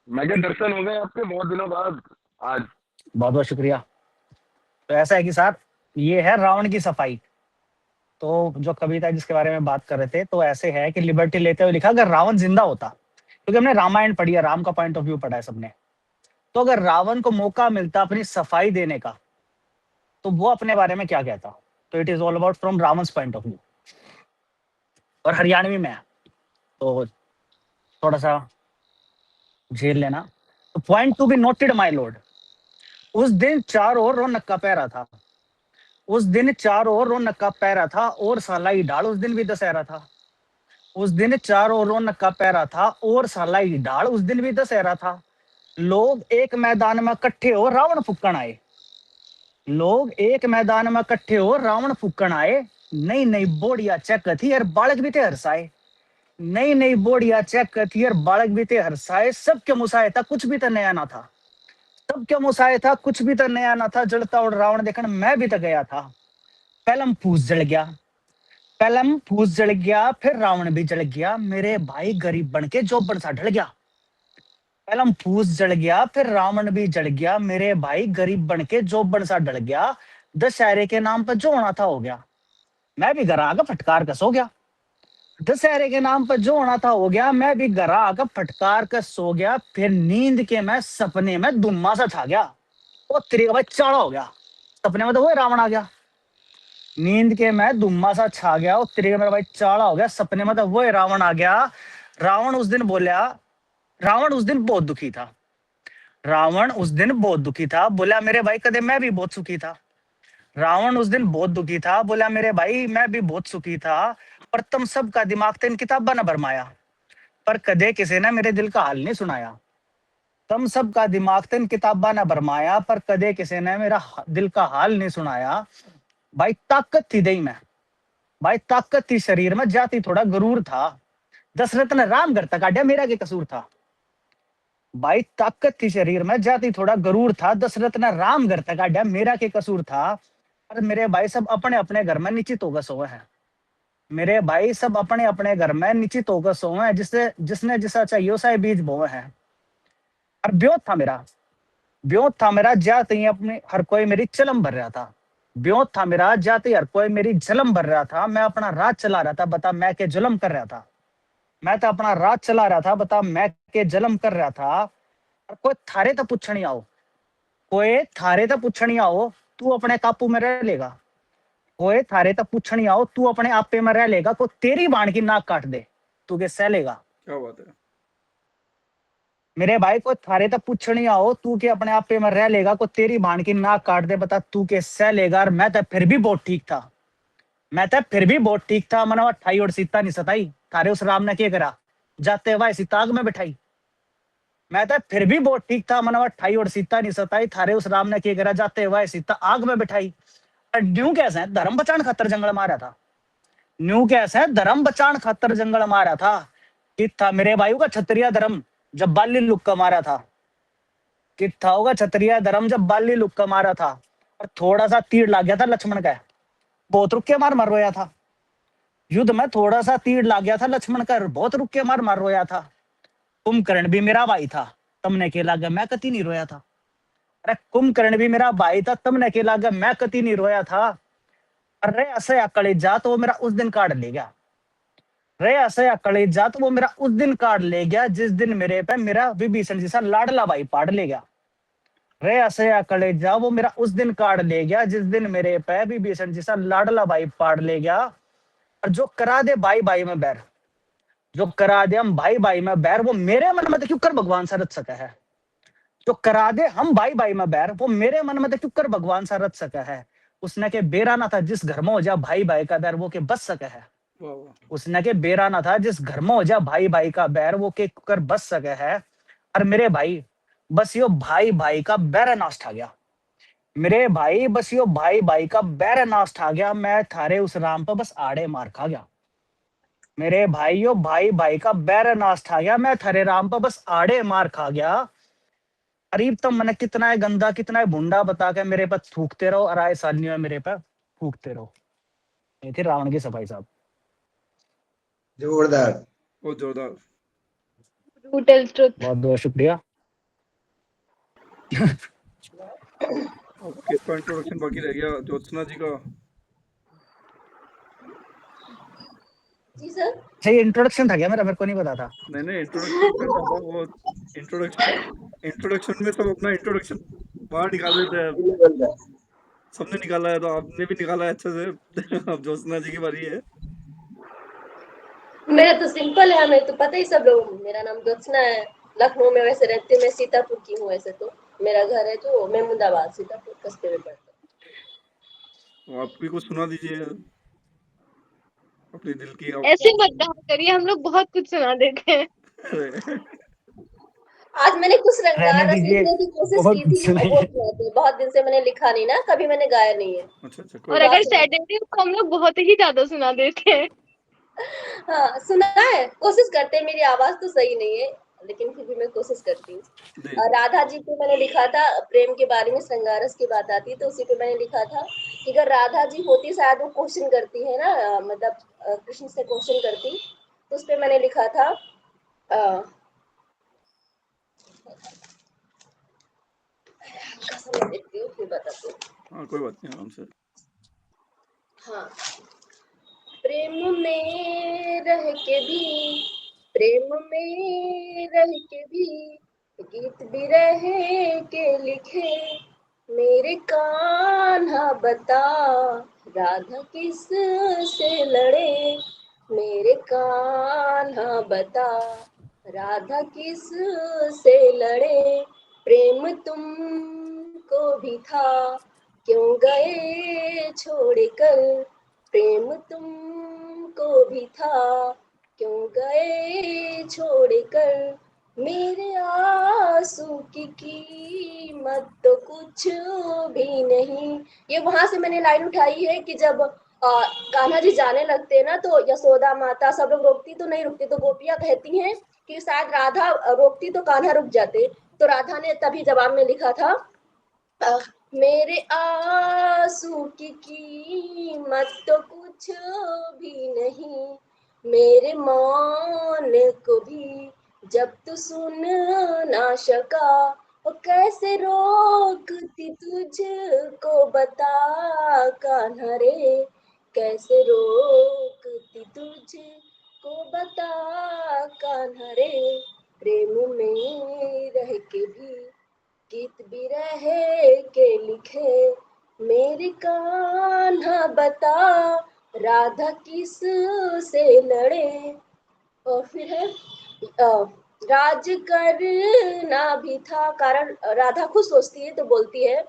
मैं क्या, दर्शन हो गए आपके बहुत दिनों बाद आज। बहुत बहुत शुक्रिया। तो ऐसा है कि साहब, ये है रावण की सफाई। तो जो कविता जिसके बारे में बात कर रहे थे, तो ऐसे है कि लिबर्टी लेते हुए लिखा, अगर रावण जिंदा होता, क्योंकि हमने रामायण पढ़ी है, राम का पॉइंट ऑफ व्यू पढ़ा है सबने, तो अगर रावण को मौका मिलता अपनी सफाई देने का, तो वो अपने बारे में क्या कहता? तो it is all about from Ravan point of view. और हरियाणवी में है, तो थोड़ा सा झेल लेना। तो point to be noted my Lord, उस दिन चारों ओर रौनक का पहरा था। उस दिन चारों ओर रौनक का पहरा था, और सालाई डाल उस दिन भी दशहरा था। उस दिन चारों ओर रौनक का पहरा था, और सालाई डाल उस दिन भी दशहरा था। लोग एक मैदान में इकट्ठे हो रावण फुक्कण आए। लोग एक मैदान में इकट्ठे हो रावण फुक्कण आए। नई नई बोड़िया चेक थी और बालक भी थे हरसाए। नई नई बोड़िया चेक करती और बालक भी थे हरसाए, सबके मुसाए था कुछ भी तो नया ना था, सबके मुसाए था कुछ भी तो नया ना था, जलता और रावण देखने मैं भी तो गया था। पहलम फूस जल गया, पहलम फूस जल गया, फिर रावण भी जल गया, मेरे भाई गरीब बन के जोबन सा ढल गया। पहलम फूस जल गया, फिर रावण भी जल गया, मेरे भाई गरीब बन के जोबन सा ढल गया, दशहरे के नाम पर जो होना था हो गया, मैं भी घर आकर फटकार कर सो गया। दशहरे के नाम पर जो होना था हो गया, मैं भी घर आकर फटकार कर सो गया, फिर नींद के मैं सपने में दुम्मा सा छा गया। वो तेरी का भाई चाड़ा हो गया, सपने में तो वो रावण आ गया, नींद के मैं दुम्मा सा छा गया, वो तेरी का मेरा भाई चाड़ा हो गया, सपने में तो वो रावण आ गया। रावण उस दिन बोला, रावण उस दिन बहुत दुखी था, रावण उस दिन बहुत दुखी था, बोला मेरे भाई कदे मैं भी बहुत सुखी था। रावण उस दिन बहुत दुखी था, बोला मेरे भाई मैं भी बहुत सुखी था, पर तुम सबका दिमाग तो इन किताबा न भरमाया, पर कदे किसी ने मेरे दिल का हाल नहीं सुनाया। तुम सबका दिमाग तो इन किताबा न भरमाया, पर कदे किसी ने मेरा दिल का हाल नहीं सुनाया। भाई ताकत थी दही में, भाई ताकत थी शरीर में, जाति थोड़ा गरूर था, दशरथ ने राम घर तक काटा मेरा के कसूर था। भाई ताकत थी शरीर में, जाति थोड़ा गरूर था, दशरथ ने राम घर तक काटा मेरा के कसूर था। पर मेरे भाई सब अपने अपने घर में निश्चित होकर सोए हैं, मेरे भाई सब अपने अपने घर में निश्चित होकर सोए हैं, जिससे जिसने जिसा चाहिए उसा बीज बोए हैं। और ब्योत था मेरा, ब्योत था मेरा, जाते ही अपनी हर कोई मेरी चलम भर रहा था, ब्योत था मेरा, जाते ही हर कोई मेरी जलम भर रहा था। मैं अपना राज चला रहा था, बता मैं के जुलम कर रहा था, मैं तो अपना राज चला रहा था, बता मैं के जलम कर रहा था। और कोई थारे तो पूछ नहीं आओ, कोई थारे तो पूछ नहीं आओ, तू अपने काबू में रह लेगा, कोई थारे तो पूछ नहीं आओ, तू अपने आपे में रह लेगा, को तेरी बाण की नाक काट दे तू के सह लेगा। क्या बात है। मेरे भाई को थारे तक पूछ नहीं आओ, तू के अपने आपे में रह लेगा, को तेरी बाण की नाक काट दे, बता तू के सह लेगा। और मैं तो फिर भी बहुत ठीक था, मैं तो फिर भी बहुत ठीक था, मनवा ठाई और सीता नहीं सताई, थारे उस राम ने क्या करा, जाते हुए सीता आग में बैठाई। मैं तो फिर भी बहुत ठीक था, मनवा ठाई और सीता नहीं सताई, थारे उस राम ने क्या करा, जाते हुए सीता आग में बैठाई। न्यू कैसे है धर्म बचान खातर जंगल मारा था, न्यू कैसे है धर्म बचान खातर जंगल मारा था। कित था मेरे भाई का क्षत्रिय धर्म जब बाली लुक्का मारा था, कित था होगा क्षत्रिय धर्म जब बाली लुक्का मारा था। और थोड़ा सा तीर लग गया था लक्ष्मण का, बहुत रुक के मार रोया था, युद्ध में थोड़ा सा तीर लग गया था लक्ष्मण का, बहुत रुक के मार रोया था। कुंभकर्ण भी मेरा भाई था, तुमने के लागे मैं कति नहीं रोया था, अरे कुंभकर्ण भी मेरा भाई था, तुमने के लागे मैं कति नहीं रोया था। अरे ऐसे अकड़ी जात वो मेरा उस दिन काट ले गया, रे ऐसे अकड़ी जात वो मेरा उस दिन काट ले गया, जिस दिन मेरे पे मेरा विभीषण जैसा लाडला भाई पाड़ ले गया। रे ऐसे अकड़े जा वो मेरा उस दिन काट ले गया, जिस दिन मेरे पे विभीषण जैसा लाडला भाई पाड़ ले गया। और जो करा दे भाई भाई में बैर, जो करा दे हम भाई भाई में बैर, वो मेरे मन में तो क्यों कर भगवान सा रच सका है। जो करा दे हम भाई भाई में बैर, वो मेरे मन में तो क्यों कर भगवान सा रच सका है। उसने के बेराना था जिस घर में हो जा भाई भाई का बैर, वो के बच सका है। उसने के बेराना था जिस घर में हो जा भाई भाई का बैर, वो के कर बच सके है। और मेरे भाई बस यो भाई भाई का बैर नाश ठा गया, मेरे भाई बस यो भाई भाई का बैर नाश ठा गया। मैं थारे उस राम पर बस आड़े मार खा गया, मेरे भाई यो भाई भाई का बैर नाश ठा गया, मैं थारे राम पर बस आड़े मार खा गया। अरीब तो मैंने कितना है गंदा कितना है भुंडा बता के मेरे पर थूकते रहो, और आए साल नहीं मेरे पर फूकते रहो। ये थी रावण की सफाई साहब। जोरदार, बहुत जोरदार। Brutal truth. बहुत बहुत शुक्रिया। किसका इंट्रोडक्शन बाकी रह गया? ज्योत्सना जी का। जी सर। अच्छा ये इंट्रोडक्शन था क्या मेरा, मेरे को नहीं पता था। नहीं इंट्रोडक्शन वो इंट्रोडक्शन में सब अपना इंट्रोडक्शन बाहर निकाल देते हैं, सबने निकाला है तो आपने भी निकाला है अच्छे से। अब ज्योत्सना जी की बारी है। मेरा तो सिंपल है, हमें तो पता ही सब लोग। मेरा नाम ज्योत्सना है, लखनऊ में वैसे रहती हूँ, मैं सीतापुर की हूँ वैसे तो, मेरा घर है जो महमूदाबाद सीतापुर कस्बे में पड़ता है। आप भी कुछ सुना दीजिए अपने दिल की। ऐसे मत कहा करिए, हम लोग बहुत कुछ सुना देते हैं। आज मैंने कुछ गाना दीजिए, सीखने की कोशिश बहुत की कुछ थी, सुनाइए। बहुत दिन से मैंने लिखा नहीं ना, कभी मैंने गाया नहीं है। अच्छा और अगर सैटरडे तो हम लोग बहुत ही ज्यादा सुना देते हैं। हाँ सुना है, कोशिश करते हैं। मेरी आवाज तो सही नहीं है लेकिन फिर भी मैं कोशिश करती हूँ। जी राधा जी पे मैंने लिखा था, प्रेम के बारे में श्रृंगारस की बात आती है तो उसी पे मैंने लिखा था कि अगर राधा जी होती, शायद वो क्वेश्चन करती है ना, मतलब कृष्ण से क्वेश्चन करती, तो उस पे मैंने लिखा था अ, हल्का सा मैं देखती हूँ फिर बताती हूँ। हाँ कोई बात नहीं, आराम से। हाँ, प्रेम में रह के भी, प्रेम में रह के भी गीत भी रह के लिखे, मेरे कान्हा बता राधा किस से लड़े, मेरे कान्हा बता राधा किस से लड़े, प्रेम तुमको भी था क्यों गए छोड़कर, प्रेम तुमको भी था क्यों गए छोड़कर, मेरे आंसू की कीमत तो कुछ भी नहीं। ये वहां से मैंने लाइन उठाई है कि जब कान्हा जी जाने लगते हैं ना तो यशोदा माता सब लोग रोकती तो नहीं रुकती, तो गोपियां कहती हैं कि शायद राधा रोकती तो कान्हा रुक जाते, तो राधा ने तभी जवाब में लिखा था मेरे आंसू की कीमत तो कुछ भी नहीं, मेरे मौन को भी जब तू सुन ना सका, और कैसे रोकती तुझको बता कान्हा रे, कैसे रोकती तुझको बता कान्हा रे, प्रेम में रह के भी गीत भी रहे के लिखे, मेरे कान्हा बता राधा किस से लड़े। और फिर है राज करना भी था, कारण राधा खुद सोचती है तो बोलती है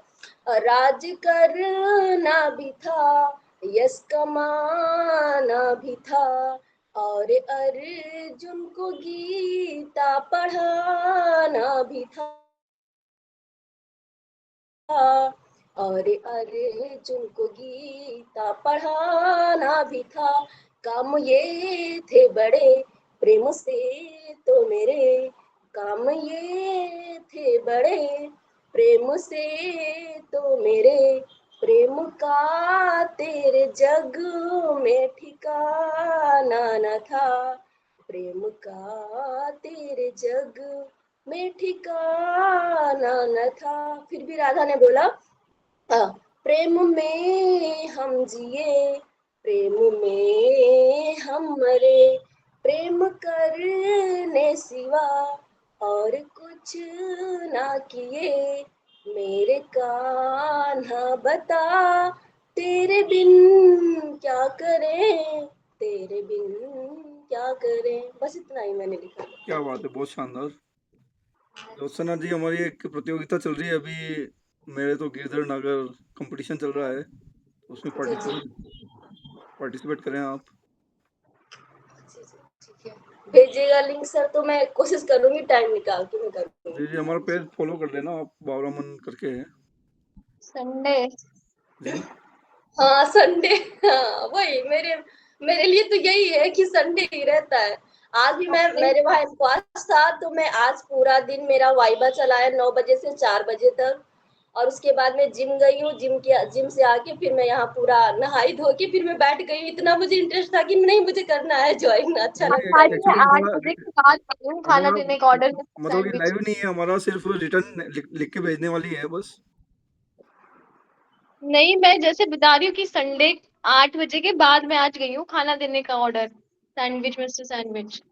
राज करना भी था, यश कमाना भी था, और अर्जुन को गीता पढ़ाना भी था, और अर्जुन को गीता पढ़ाना भी था, काम ये थे बड़े प्रेम से तो मेरे, काम ये थे बड़े प्रेम से तो मेरे, प्रेम का तेरे जग में ठिकाना न था, प्रेम का तेरे जग में ठिकाना न था। फिर भी राधा ने बोला प्रेम में हम जिए, प्रेम में हम मरे, प्रेम करने सिवा और कुछ ना किए, मेरे कान्हा बता तेरे बिन क्या करें, तेरे बिन क्या करें। बस इतना ही मैंने लिखा। क्या बात है, बहुत शानदार। ज्योत्सना जी, हमारी एक प्रतियोगिता चल रही है अभी, मेरे तो गिरधर नगर कंपटीशन चल रहा है, उसमें जी जी पार्टिसिपेट करें आप। ठीक है, भेजिएगा लिंक सर, तो मैं कोशिश करूंगी टाइम निकाल के मैं करूंगी। जी जी, हमारा पेज फॉलो कर लेना आप, बावरामन करके है संडे जी। हाँ संडे, हाँ वही मेरे मेरे लिए तो यही है कि संडे ही रहता है। आज भी मैं, मेरे वहाँ उपवास था तो मैं आज पूरा दिन मेरा वाइबा चला है 9 बजे से 4 बजे तक, और उसके बाद मैं जिम गई हूँ, जिम से आके फिर मैं यहाँ पूरा नहाई धो के फिर मैं बैठ गई हूँ। इतना मुझे इंटरेस्ट था कि नहीं मुझे करना है ज्वाइन, अच्छा लगता है। आज मैं एक्चुअली 8 हमारा बजे के बाद आई हूँ खाना हमारा देने का ऑर्डर, मतलब कि सैंडविच। लाइव नहीं है हमारा, सिर्फ रिटर्न लिख के भेजने वाली है बस। नहीं, मैं जैसे बता रही हूँ कि संडे 8 बजे के बाद मैं आज गई हूँ खाना देने का ऑर्डर, सैंडविच मिस्टर सैंडविच।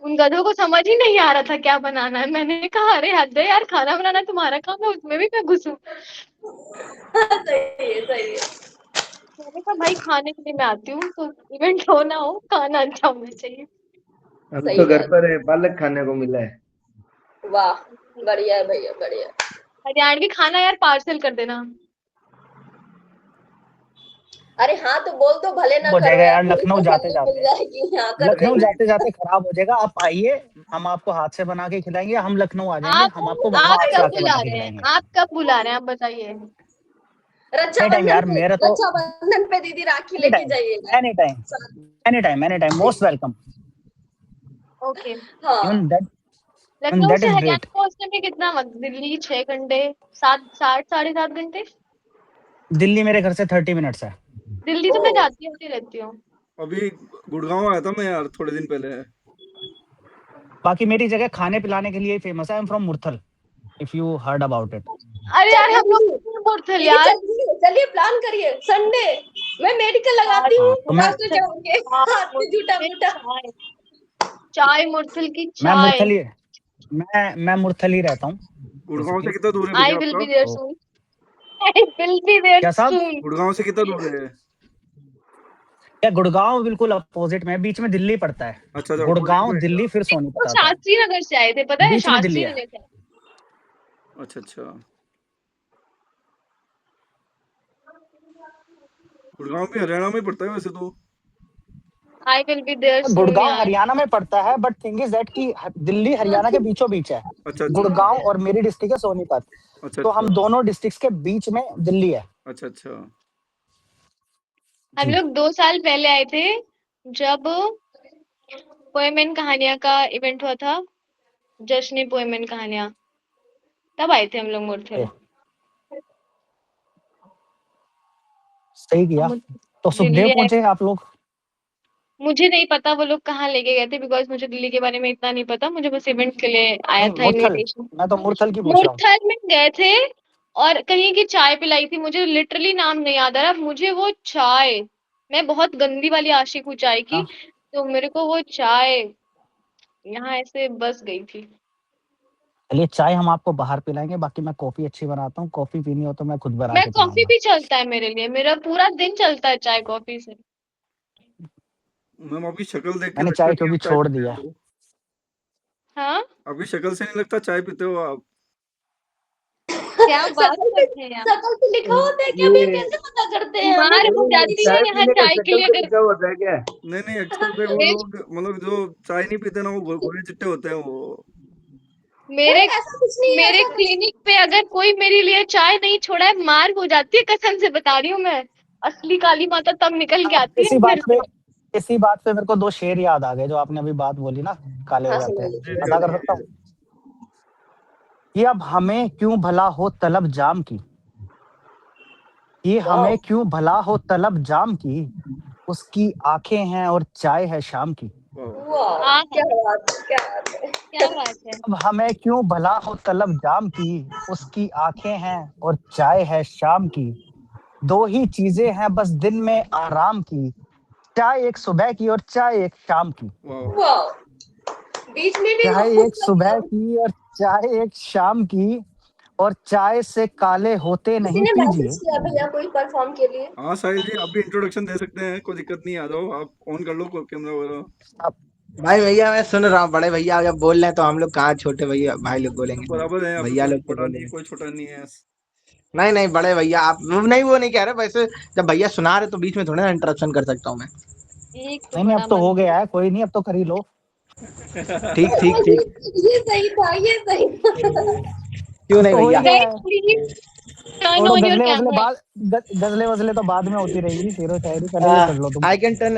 उन गधों को समझ ही नहीं आ रहा था क्या बनाना है। मैंने कहा अरे हद है यार, खाना बनाना तुम्हारा काम है, उसमें भी मैं घुसूं। सही है सही है। मैंने कहा भाई खाने के लिए मैं आती हूँ, तो इवेंट हो ना हो खाना अच्छा होना चाहिए। हम सही तो घर बात, पर है, पालक खाने को मिला है। वाह बढ़िया है भैया बढ़िया। हरियाणवी खाना यार पार्सल कर देना। अरे हाँ तो बोल दो, भले ना हो करो जाएगा यार, यार, थोड़ी लखनऊ जाते तसल्ली मिल जाते, जाएगी, यहाँ कर लखनऊ देंगे। जाते जाते खराब हो जाएगा। आप आइए, हम आपको हाथ से बना के खिलाएंगे। हम लखनऊ आ जाएंगे, आप हम आपको आप वहां से कब आके बुला बना के रहे हैं, खिलाएंगे। आप कब बुला रहे हैं, आप बताइए। एनी टाइम यार, मेरे तो रक्षाबंधन पे दीदी राखी एनी लेके टाइम, जाइएगा। Any time, any time, most welcome. Okay. हाँ इवन दैट लखनऊ से इज हरियाणा ग्रेट। पहुंचने में कितना वक्त? दिल्ली 6 घंटे, 7 घंटे। दिल्ली मेरे घर से 30 मिनट्स है। दिल्ली तो मैं जाती होती रहती हूँ। अभी गुड़गांव आया था मैं यार थोड़े दिन पहले। बाकी मेरी जगह खाने पिलाने के लिए फेमस है। I am from Murthal, if you heard about it. अरे यार हम लोग चलिए मुरथल यार। चलिए प्लान करिए संडे। मैं मेडिकल लगाती हूँ तो मैं रास्ते चढ़ के हाथ में झूठा मूठा। चाय मुरथल की मैं चाय। मुरथली मैं मुरथली रहता हूँ। गुड़गांव से कितना दूर है आई भैया विल बी आपका? There soon. I will be there क्या साहब? सून। गुड़गांव से कितना दूर है? क्या गुड़गांव बिल्कुल अपोजिट में, बीच में दिल्ली पड़ता है। अच्छा गुड़गांव opposite में दिल्ली है। फिर सोनीपत आता है। शास्त्री नगर से आए थे, पता है? बीच में दिल्ली शास्त्री है। नगर से। अच्छा गुड़गांव भी हरियाणा में पड़ता है वैसे तो। आई विल बी देयर सून गुड़गांव यार। हरियाणा में पड़ता है, बट थिंग इज दैट कि दिल्ली हरियाणा के बीचों बीच है। अच्छा गुड़गांव और मेरी डिस्ट्रिक्ट है सोनीपत। अच्छा तो हम दोनों डिस्ट्रिक्ट्स के बीच में दिल्ली है। अच्छा हम लोग 2 साल पहले आए थे जब पोएम एंड कहानियां का इवेंट हुआ था, जश्न पोएम एंड कहानियां, तब आए थे हम लोग मुरथल। सही किया। तो सुखदेव दिल्ली पहुंचे आप लोग? मुझे नहीं पता वो लोग कहाँ लेके गए थे, बिकॉज मुझे दिल्ली के बारे में इतना नहीं पता। मुझे बस इवेंट के लिए आया नहीं, था मुरथल। इनविटेशन। मैं तो मुरथल की पूछ रहा हूँ। मुरथल में गए थे और कहीं की चाय पिलाई थी, मुझे लिटरली नाम नहीं याद आ रहा। मुझे वो चाय, मैं बहुत गंदी वाली आशिक हूँ चाय की, तो मेरे को वो चाय यहाँ ऐसे बस गई थी। चलिए, चाय हम आपको बाहर पिलाएंगे। बाकी मैं कॉफी अच्छी बनाता हूँ। कॉफी पीनी हो तो मैं खुद बना मैं के कॉफी पिलाऊंगा। भी चलता है मेरे लिए, मेरा पूरा दिन चलता है चाय कॉफी से। मैम आपकी शक्ल देख के मैंने लगता चाय नहीं क्योंकि आप चाय छोड़ पीते दिया। हो। हाँ आपकी शक्ल से नहीं लगता चाय पीते हो आप। क्या बात करते हैं आप? शकल पे लिखा होता है क्या? भैया कैसे पता करते हैं? मार हो जाती है चाय यहाँ पीने का चाय के शक्ल लिए पे अगर। लिखा होता है क्या? नहीं एक्चुअल में वो लोग मतलब जो चाय नहीं पीते ना वो गोरे चिट्टे होते हैं वो। मेरे ऐसा कुछ नहीं है, मेरे ऐसा कुछ क्लिनिक पे अगर कोई मेरे लिए चाय नहीं छोड़ा है, मार हो जाती है, कसम से बता रही हूँ मैं। असली काली माता तब निकल के आती है इसी फिर। बात पे मेरे को 2 शेर याद आ गए जो आपने अभी बात बोली ना, काले हो जाते हैं। अदा कर सकता हूँ? ये अब हमें क्यों भला हो तलब जाम की, ये हमें क्यों भला हो तलब जाम की, उसकी आंखें हैं और चाय है शाम की। वाह, क्या बात है, क्या बात है। क्या बात है। अब हमें क्यों भला हो तलब जाम की, उसकी आंखें हैं और चाय है शाम की। 2 ही चीजें हैं बस दिन में आराम की, चाय एक सुबह की और चाय एक शाम की। वाह, बीच में भी चाय एक सुबह की और चाय एक शाम की, और चाय से काले होते नहीं किसी ने पीजिए। मैसेज किया भैया कोई परफॉर्म के लिए? हाँ साहिल जी आप भी इंट्रोडक्शन दे सकते हैं, कोई दिक्कत नहीं। आ जाओ आप ऑन कर लो कैमरा वगैरह। भाई भैया मैं सुन रहा हूँ, बड़े भैया जब बोल रहे हैं तो हम लोग कहाँ छोटे भैया भाई लोग बोलेंगे। बराबर है, भैया लोग बड़ा नहीं कोई छोटा नहीं है। नहीं बड़े भैया आप नहीं, वो नहीं कह रहे। वैसे जब भैया सुना रहे तो बीच में थोड़ा ना इंटरप्शन कर सकता हूँ मैं। नहीं अब तो हो गया है, कोई नहीं, अब तो कर ही लो। ठीक ये सही था, ये सही था। क्यों नहीं हो ही भैया? गया है। Turn वो तो on your गजले camera. वजले तो बाद में होती रहेंगी। शेरो शायरी पहले ये कर लो तुम। I can turn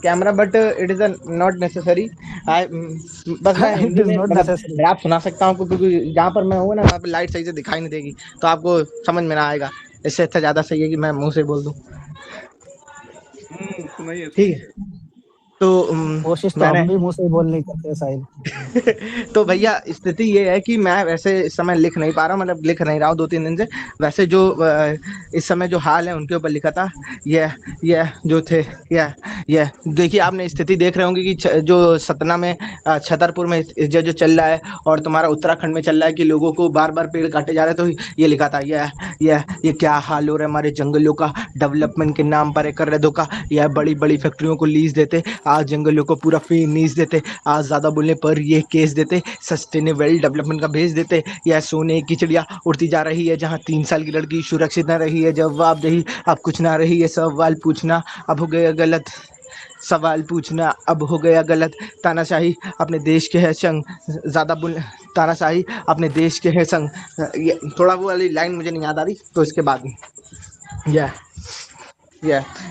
camera but it is not necessary. बस मैं इट हिंदी इज में नॉट मतलब नेसेसरी। रैप सुना सकता हूँ क्योंकि जहाँ पर मैं हूँ ना वहाँ पर लाइट सही से दिखाई नहीं देगी, तो आपको समझ में ना आएगा। इससे अच्छा ज्यादा सही है कि मैं मुंह से बोल दूं। सुनाइए। ठीक है, तो कोशिश तो मैंने हम भी मुंह से ही बोल नहीं करते साहिल। तो भैया स्थिति ये है कि मैं वैसे इस समय लिख नहीं पा रहा हूँ, मतलब लिख नहीं रहा हूँ 2-3 दिन से। वैसे जो इस समय जो हाल है उनके ऊपर लिखा था। ये जो थे ये देखिए, आपने स्थिति देख रहे होंगे कि जो सतना में छतरपुर में जो चल रहा है और तुम्हारा उत्तराखंड में चल रहा है कि लोगों को बार बार पेड़ काटे जा रहे हैं। तो ये लिखा था, ये क्या हाल हो रहा है हमारे जंगलों का, डेवलपमेंट के नाम पर कर रहे धोखा। यह बड़ी बड़ी फैक्ट्रियों को लीज देते, आज जंगलों को पूरा फ्री लीज देते, आज ज्यादा बोलने पर ये केस देते, सस्टेनेबल डेवलपमेंट का भेज देते। यह सोने की चिड़िया उड़ती जा रही है जहाँ 3 साल की लड़की सुरक्षित न रही है। जवाबदेही अब कुछ ना रही है, सवाल पूछना अब हो गया गलत, सवाल पूछना अब हो गया गलत। तानाशाही अपने देश के है संग, ज्यादा बोल तानाशाही अपने देश के है संग। ये थोड़ा वो वाली लाइन मुझे नहीं याद आ रही, तो इसके बाद या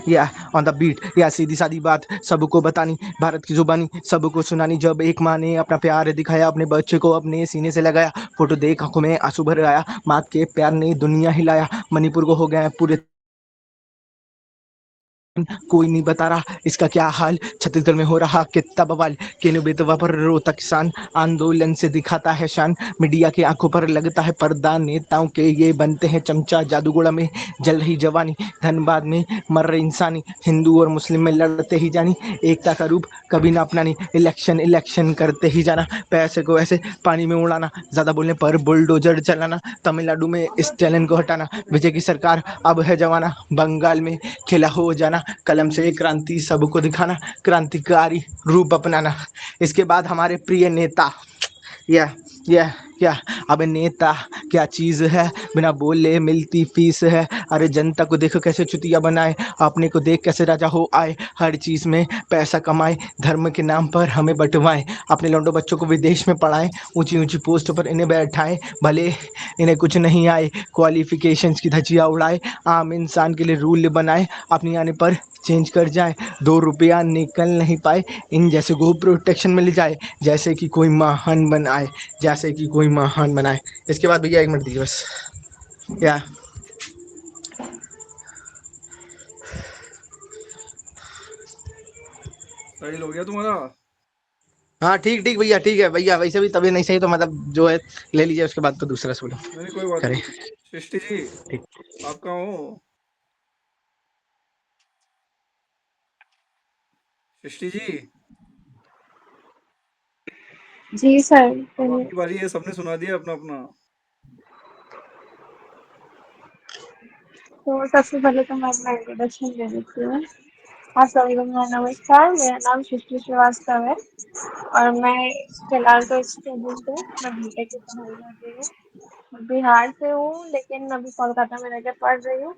या ऑन द बीट, या सीधी सादी बात सबको बतानी, भारत की जुबानी सबको सुनानी। जब एक माँ ने अपना प्यार दिखाया, अपने बच्चे को अपने सीने से लगाया, फोटो देख आंखों में आंसू भर आया, माँ के प्यार ने दुनिया हिलाया। मणिपुर को हो गया पूरे, कोई नहीं बता रहा इसका क्या हाल, छत्तीसगढ़ में हो रहा कितना बवाल, केनु बेतवा पर रोता किसान, आंदोलन से दिखाता है शान, मीडिया की आंखों पर लगता है पर्दा, नेताओं के ये बनते हैं चमचा, जादूगोड़ा में जल रही जवानी, धनबाद में मर रही इंसानी, हिंदू और मुस्लिम में लड़ते ही जानी, एकता का रूप कभी ना अपनानी, इलेक्शन इलेक्शन करते ही जाना, पैसे को ऐसे पानी में उड़ाना, ज्यादा बोलने पर बुलडोजर चलाना, तमिलनाडु में इस चैलेंज को हटाना, विजय की सरकार अब है जमाना, बंगाल में खेला हो जाना, कलम से क्रांति सबको दिखाना, क्रांतिकारी रूप अपनाना। इसके बाद हमारे प्रिय नेता, या अब नेता क्या चीज है, बिना बोले मिलती फीस है, अरे जनता को देखो कैसे चुतिया बनाए, अपने को देख कैसे राजा हो आए, हर चीज में पैसा कमाए, धर्म के नाम पर हमें बंटवाएं, अपने लौंडो बच्चों को विदेश में पढ़ाएं, ऊंची ऊंची पोस्ट पर इन्हें बैठाएं, भले इन्हें कुछ नहीं आए, क्वालिफिकेशंस की धज्जियां उड़ाए, आम इंसान के लिए रूल बनाए, अपनी आने पर चेंज कर जाए, 2 रुपया निकल नहीं पाए, इन जैसे को प्रोटेक्शन मिल जाए, जैसे कि कोई महान बनाए, जैसे कि कोई महान बनाए। इसके बाद भैया 1 मिनट दीजिए बस। या सही हो गया तुम्हारा। हाँ ठीक ठीक भैया, ठीक है भैया, वैसे भी तभी नहीं सही तो मतलब जो है ले लीजिए, उसके बाद तो दूसरा बोलो नहीं कोई बात करे। नहीं। सृष्टि जी ठीक। आप कहाँ हो? सृष्टि जी जी सर अब बोलिए। आपकी बारी है, सबने सुना दिया अपना अपना। तो सबसे पहले तो मैं अपना इंट्रोडक्शन दे देती हूँ। आप सभी को मेरा नमस्कार, मेरा नाम सृष्टि श्रीवास्तव है और मैं फिलहाल तो स्टूडेंट हूँ, मैं बीटेक की पढ़ाई कर रही हूँ। मैं बिहार से हूँ लेकिन अभी कोलकाता में रहकर पढ़ रही हूँ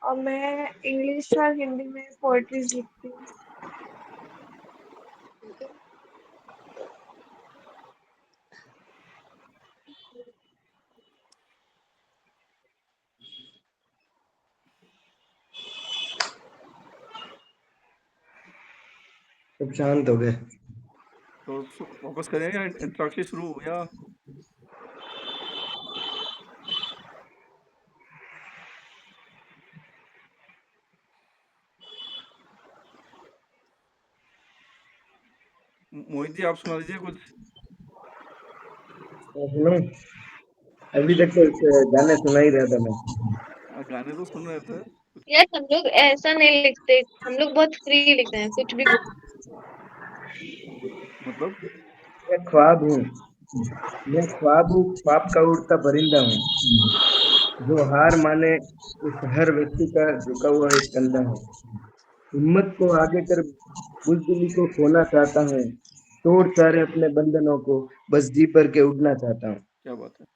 और मैं इंग्लिश और हिंदी में पोएट्रीज लिखती हूँ। सब शांत हो गए। तो वापस करेंगे, इंटरेक्शन शुरू हो गया। मोहित जी आप सुना दीजिए कुछ। सुनो, अभी तक तो गाने सुना ही रहा था मैं। गाने तो सुन रहे थे। यार हम लोग ऐसा नहीं लिखते, हम लोग बहुत फ्री लिखते हैं, कुछ भी। मतलब मैं ख्वाब हूँ, मैं ख्वाब हूँ, ख्वाब का उड़ता परिंदा हूँ, जो हार माने उस हर व्यक्ति का झुका हुआ एक कंधा है। हिम्मत को आगे कर बुजदिली को खोना चाहता हूँ, तोड़ सारे अपने बंधनों को, बस जी भर के उड़ना चाहता हूँ। क्या बात है।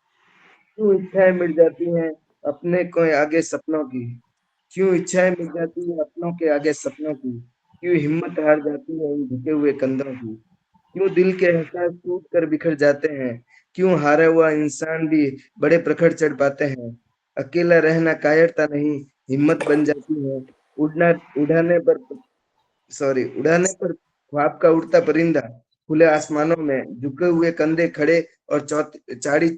क्यों इच्छाएं मिट जाती हैं अपने को आगे सपनों की, क्यों इच्छाएं मिट जाती हैं अपनों के आगे सपनों की, क्यों हिम्मत हार जाती है इन झुके हुए कंधों की, क्यों दिल के एहसास टूट कर बिखर जाते हैं, क्यों हारा हुआ इंसान भी बड़े प्रखर चढ़ पाते हैं। अकेला रहना कायरता नहीं, हिम्मत बन जाती है। उड़ना उड़ाने पर उड़ाने पर ख्वाब का उड़ता परिंदा, खुले आसमानों में झुके हुए कंधे खड़े और चाड़ी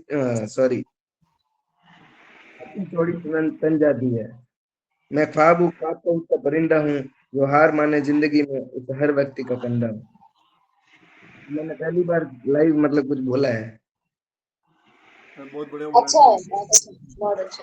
चौड़ी तन जाती है। मैं ख्वाब हूँ, ख्वाब का उड़ता परिंदा हूँ, जो हार माने जिंदगी में उस हर व्यक्ति का कंधा हूँ। मैंने पहली बार लाइव मतलब कुछ बोला है। बहुत बढ़िया बोला अच्छा है, एकदम। बहुत अच्छा, बहुत अच्छा।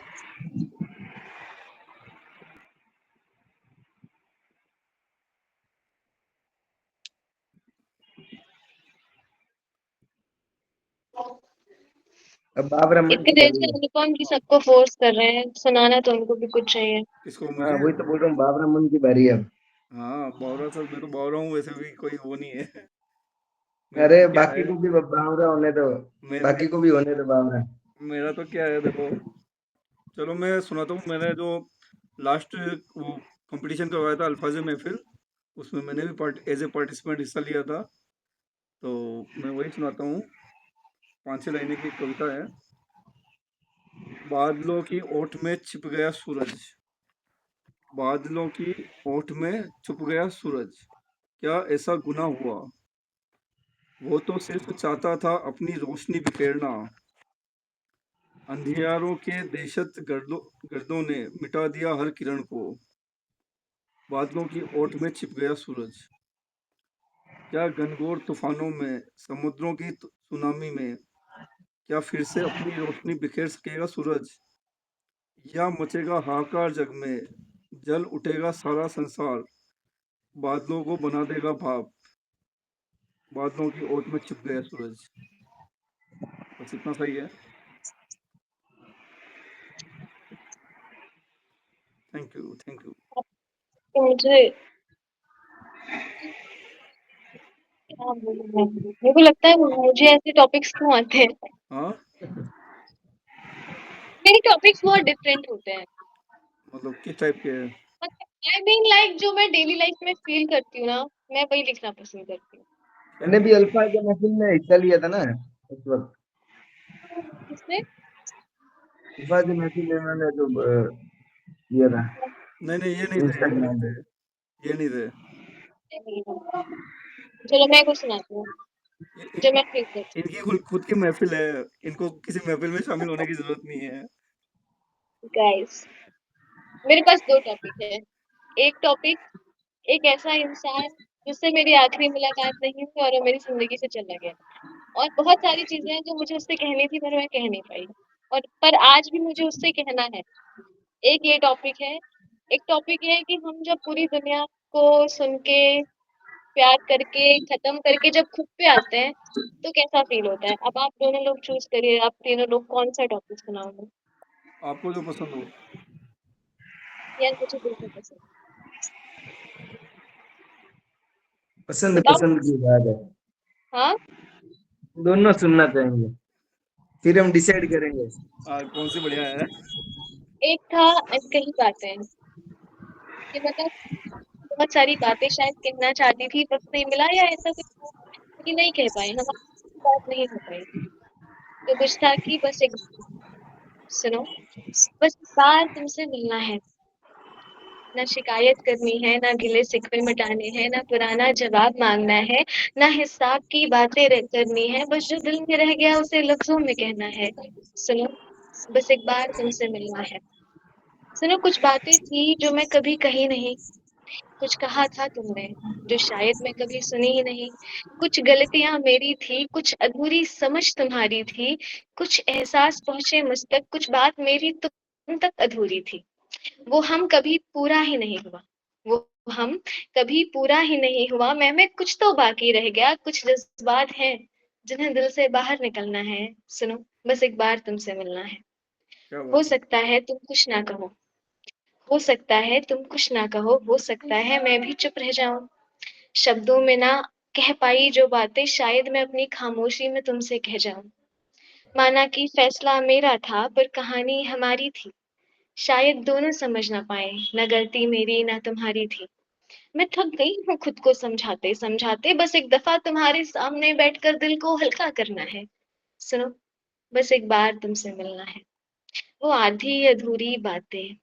अब बाबरा मन इतनी की देर बारी से है। अनुपम की सबको फोर्स कर रहे हैं, सुनाना तो उनको भी कुछ चाहिए। किसको? हाँ मुझे? वही तो बोल रहा हूँ, बाबरा मन की बारी है अब। हाँ बावरा सर, मैं तो बावरा हूँ, वैसे भी कोई वो नहीं है। मेरा अरे तो क्या बाकी है, को भी बावरा होने दो, बाकी को भी होने दो बावरा। मेरा तो क्या है देखो, चलो मैं सुनाता हूँ। मैंने जो लास्ट वो कंपटीशन करवाया था अल्फाज महफिल, उसमें मैंने भी एज ए पार्टिसिपेंट हिस्सा लिया था। तो मैं वही सुनाता हूँ। 5-6 लाइनें की एक कविता है। बादलों की ओट में छिप गया सूरज, बादलों की ओट में छुप गया सूरज, क्या ऐसा गुनाह हुआ? वो तो सिर्फ चाहता था अपनी रोशनी बिखेरना, अंधियारों के दहशत गर्दों ने मिटा दिया हर किरण को, बादलों की ओट में छिप गया सूरज, क्या घनघोर तूफानों में, समुद्रों की सुनामी में, क्या फिर से अपनी रोशनी बिखेर सकेगा सूरज, या मचेगा हाहाकार जग में, जल उठेगा सारा संसार, बादलों को बना देगा भाप, बादलों की ओट में छिप गया सूरज। बस इतना सही है। Thank you, thank you. तो मुझे क्या बोलूं मैं? मेरे को लगता है मुझे ऐसे टॉपिक्स क्यों आते हैं? हाँ, मेरे टॉपिक्स बहुत डिफरेंट होते हैं। मतलब किस टाइप के है? आई मीन लाइक जो मैं डेली लाइफ में फील करती हूँ ना, मैं वही लिखना पसंद करती हूँ। मैंने भी अल्फाज महफिल में हिस्सा लिया था ना उस वक्त। इसमें अल्फाज महफिल में मैंने जो किया था नहीं, ये नहीं थे, ये नहीं इंस्टाग्राम थे, पे। ये नहीं थे। चलो मैं कुछ सुनाती हूँ इ- जो इ- मैं फील करती इनकी खुद की महफिल है, इनको किसी महफिल में शामिल होने की जरूरत नहीं है। हूँ। गाइस, मेरे पास दो टॉपिक है। एक टॉपिक, एक ऐसा इंसान जिससे मेरी आखिरी मुलाकात नहीं हुई और वो मेरी जिंदगी से चला गया, और बहुत सारी चीजें हैं जो मुझे उससे कहनी थी पर मैं कह नहीं पाई, और पर आज भी मुझे उससे कहना है। एक ये टॉपिक है। एक टॉपिक है कि हम जब पूरी दुनिया को सुन के, प्यार करके, खत्म करके जब खुद पे आते हैं तो कैसा फील होता है। अब आप दोनों लोग चूज करिए, आप तीनों लोग कौन सा टॉपिक सुनाओगे। आपको जो पसंद हो। यार मुझे बिल्कुल पसंद। पसंद बताओ। पसंद की बात है, हाँ, दोनों सुनना चाहेंगे, फिर हम डिसाइड करेंगे। कौन सी बढ़िया है? एक था कई बातें, कि मतलब बहुत सारी बातें शायद कहना चाहती थी, वक्त नहीं मिला या ऐसा कुछ हुआ कि नहीं कह पाए, हमारी बात नहीं हो पाई। तो कुछ था कि बस एक, सुनो, बस एक बार तुमसे मिलना है, ना शिकायत करनी है, ना गिले शिकवे मिटाने हैं, ना पुराना जवाब मांगना है, ना हिसाब की बातें करनी है, बस जो दिल में रह गया उसे लफ्जों में कहना है। सुनो, बस एक बार तुमसे मिलना है। सुनो, कुछ बातें थी जो मैं कभी कही नहीं, कुछ कहा था तुमने जो शायद मैं कभी सुनी ही नहीं, कुछ गलतियां मेरी थी, कुछ अधूरी समझ तुम्हारी थी, कुछ एहसास पहुंचे मुझ तक, कुछ बात मेरी तुम तक अधूरी थी। वो हम कभी पूरा ही नहीं हुआ, वो हम कभी पूरा ही नहीं हुआ, मैं में कुछ तो बाकी रह गया, कुछ जज्बात हैं जिन्हें दिल से बाहर निकलना है। सुनो, बस एक बार तुमसे मिलना है। क्या हो बात है। सकता है तुम कुछ ना कहो, हो सकता है तुम कुछ ना कहो, हो सकता है मैं भी चुप रह जाऊं, शब्दों में ना कह पाई जो बातें शायद मैं अपनी खामोशी में तुमसे कह जाऊं। माना कि फैसला मेरा था पर कहानी हमारी थी, शायद दोनों समझ ना पाए, ना गलती मेरी ना तुम्हारी थी। मैं थक गई हूँ खुद को समझाते समझाते, बस एक दफा तुम्हारे सामने बैठकर दिल को हल्का करना है। सुनो, बस एक बार तुमसे मिलना है। वो आधी अधूरी बातें,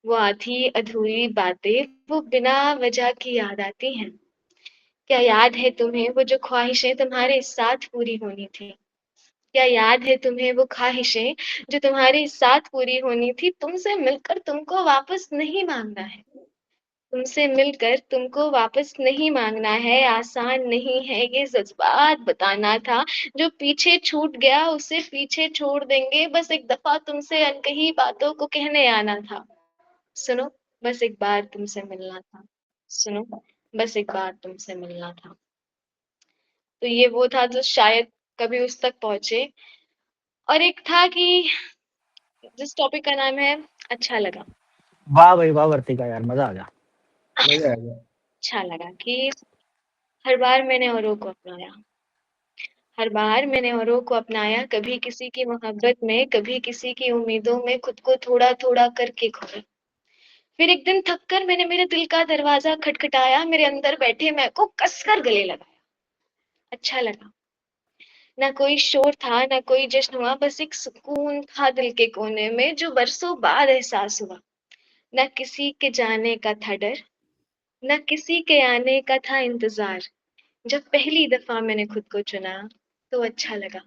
वो आधी अधूरी बातें, वो बिना वजह की याद आती हैं। क्या याद है तुम्हें वो जो ख्वाहिशें तुम्हारे साथ पूरी होनी थी? क्या याद है तुम्हें वो ख्वाहिशें जो तुम्हारे साथ पूरी होनी थी? तुमसे मिलकर तुमको वापस नहीं मांगना है, तुमसे मिलकर तुमको वापस नहीं मांगना है, आसान नहीं है ये जज्बात बताना था, जो पीछे छूट गया उसे पीछे छोड़ देंगे, बस एक दफा तुमसे अनकही बातों को कहने आना था। सुनो, बस एक बार तुमसे मिलना था। सुनो, बस एक बार तुमसे मिलना था। तो ये वो था जो शायद कभी उस तक पहुंचे। और एक था कि जिस टॉपिक का नाम है अच्छा लगा। वाह भाई वाह वर्तिका यार, मजा आ गया। मजा आ गया। अच्छा लगा कि हर बार मैंने औरों को अपनाया, हर बार मैंने औरों को अपनाया, कभी किसी की मोहब्बत में, कभी किसी की उम्मीदों में खुद को थोड़ा थोड़ा करके खोया। फिर एक दिन थक कर मैंने मेरे दिल का दरवाजा खटखटाया, मेरे अंदर बैठे मैं को कसकर गले लगाया। अच्छा लगा ना कोई शोर था, ना कोई जश्न हुआ, बस एक सुकून था दिल के कोने में जो बरसों बाद एहसास हुआ। ना किसी के जाने का था डर, ना किसी के आने का था इंतजार। जब पहली दफा मैंने खुद को चुना तो अच्छा लगा।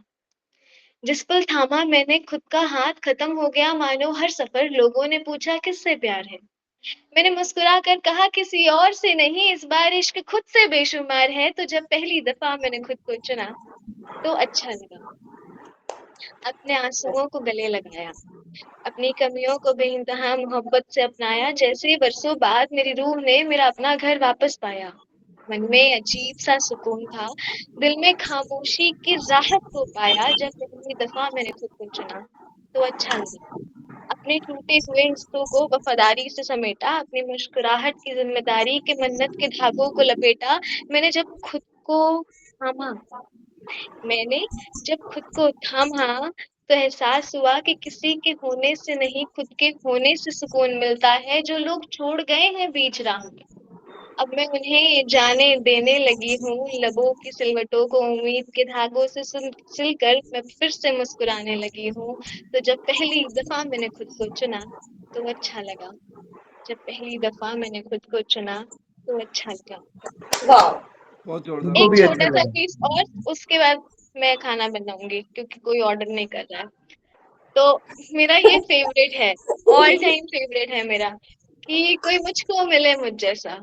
जिस पल थामा मैंने खुद का हाथ, खत्म हो गया मानो हर सफर। लोगों ने पूछा किससे प्यार है, मैंने मुस्कुरा कर कहा किसी और से नहीं, इस बार इश्क खुद से बेशुमार है। तो जब पहली दफा मैंने खुद को चुना तो अच्छा लगा। अपने आंसुओं को गले लगाया, अपनी कमियों को बेइंतहा मोहब्बत से अपनाया। जैसे बरसों बाद मेरी रूह ने मेरा अपना घर वापस पाया। मन में अजीब सा सुकून था, दिल में खामोशी की राहत को पाया। जब पहली दफा मैंने खुद को चुना तो अच्छा लगा। अपने टूटे हुए हिस्सों को वफादारी से समेटा, अपनी मुस्कुराहट की जिम्मेदारी के मन्नत के धागों को लपेटा। मैंने जब खुद को थामा मैंने जब खुद को थामा तो एहसास हुआ कि किसी के होने से नहीं, खुद के होने से सुकून मिलता है। जो लोग छोड़ गए हैं बीच राह में, अब मैं उन्हें जाने देने लगी हूँ। लबों की सिलवटों को उम्मीद के धागों से सिलकर मैं फिर से मुस्कुराने लगी हूँ। तो जब पहली दफा मैंने खुद को चुना तो अच्छा लगा। जब पहली दफा मैंने खुद को चुना तो अच्छा लगा। वाह, बहुत जोरदार, उनको एक भी बहुत अच्छा छोटा सा जोरदार। लगा। पीस और, उसके बाद मैं खाना बनाऊंगी क्योंकि कोई ऑर्डर नहीं कर रहा है। तो मेरा ये फेवरेट है, ऑल टाइम फेवरेट है मेरा, कि कोई मुझको मिले मुझ जैसा,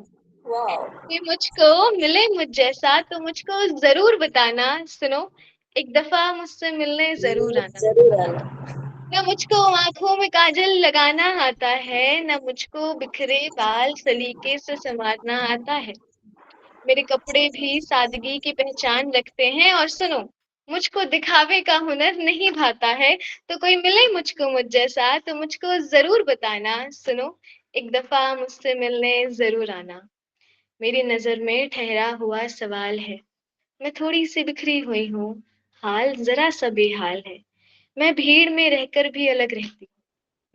वाह, कि मुझको मिले मुझ जैसा तो मुझको जरूर बताना। सुनो, एक दफा मुझसे मिलने जरूर आना। जरूर आना। न मुझको आंखों में काजल लगाना आता है, न मुझको बिखरे बाल सलीके से संवारना आता है। मेरे कपड़े भी सादगी की पहचान रखते हैं। और सुनो, मुझको दिखावे का हुनर नहीं भाता है, तो कोई मिले मुझको मुझ जैसा तो मुझको जरूर बताना। सुनो, एक दफा मुझसे मिलने जरूर आना। मेरी नजर में ठहरा हुआ सवाल है, मैं थोड़ी सी बिखरी हुई हूँ, हाल जरा सा बेहाल है। मैं भीड़ में रहकर भी अलग रहती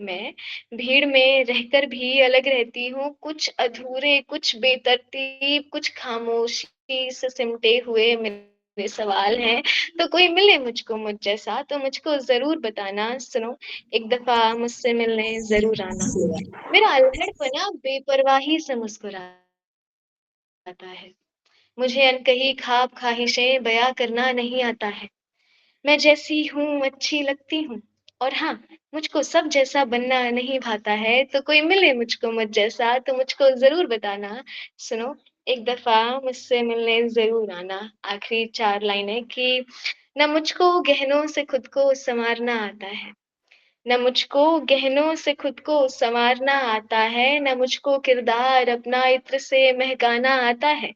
मैं भीड़ में रहकर भी अलग रहती हूँ। कुछ अधूरे, कुछ बेतरतीब, कुछ खामोशी से सिमटे हुए मेरे सवाल हैं। तो कोई मिले मुझको मुझ जैसा तो मुझको जरूर बताना। सुनो, एक दफा मुझसे मिलने जरूर आना। मेरा अल्हड़पना बेपरवाही से मुस्कुराता है। मुझे अनकही ख्वाब ख्वाहिशें बयां करना नहीं आता है। मैं जैसी हूँ अच्छी लगती हूँ, और हाँ, मुझको सब जैसा बनना नहीं भाता है। तो कोई मिले मुझको मुझ जैसा तो मुझको जरूर बताना। सुनो, एक दफा मुझसे मिलने जरूर आना। आखिरी 4 लाइनें कि न मुझको गहनों से खुद को संवारना आता है, न मुझको गहनों से खुद को संवारना आता है, न मुझको किरदार अपना इत्र से महकाना आता है।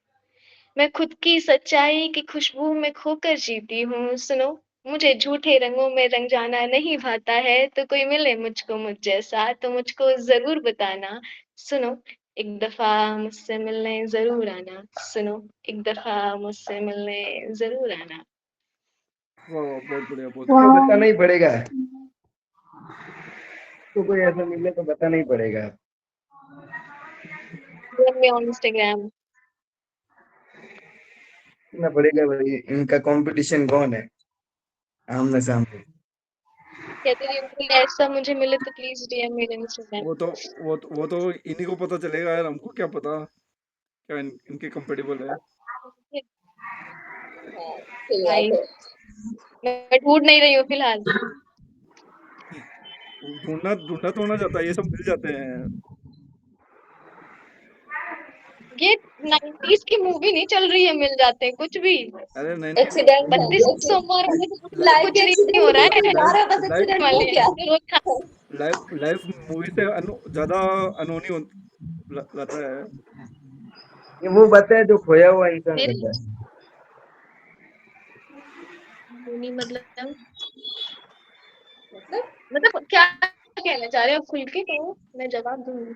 मैं खुद की सच्चाई की खुशबू में खोकर जीती हूँ। सुनो, मुझे झूठे रंगों में रंग जाना नहीं भाता है। तो कोई मिले मुझको मुझ जैसा तो मुझको जरूर बताना। सुनो, एक दफा मुझसे मिलने जरूर आना। सुनो, एक दफा मुझसे मिलने जरूर आना। वाह वाह, बहुत बढ़िया, बहुत तो बढ़िया। बताना ही पड़ेगा, तो कोई ऐसा मिले तो बताना ही पड़ेगा। On Instagram. ना पड़ेगा भाई, इनका कंपटीशन कौन है आमने सामने। कहते रही कोई ऐसा मुझे मिले तो प्लीज डीएम मेरे इंस्टाग्राम। वो तो इन्हीं को पता चलेगा यार, हमको क्या पता क्या इनके कंपेटेबल है। हाँ, सही बात भाई, है। मैं ढूंढ नहीं रही हूँ फिलहाल। ढूंढना ढूंढना तो होना जाता है, ये सब मिल जाते हैं। ये 90s की मूवी नहीं चल रही है, मिल जाते हैं कुछ भी। अरे 90s एक्सीडेंट है, 32 सोमवार को तो लाइफ कुछ के नहीं हो एक्सीडेंट रहा को है दिखा रहा है, बस लाइफ एक्सीडेंट हो वाले गया। तो रोज लाइफ मूवी से ज्यादा अनहोनी लाता है। ये वो बातें है जो खोया हुआ इंसान मेरे करता है। नहीं, मतलब मतलब मतलब क्या कहना चाह रहे हो, खुल के कहो, मैं जवाब दूंगी।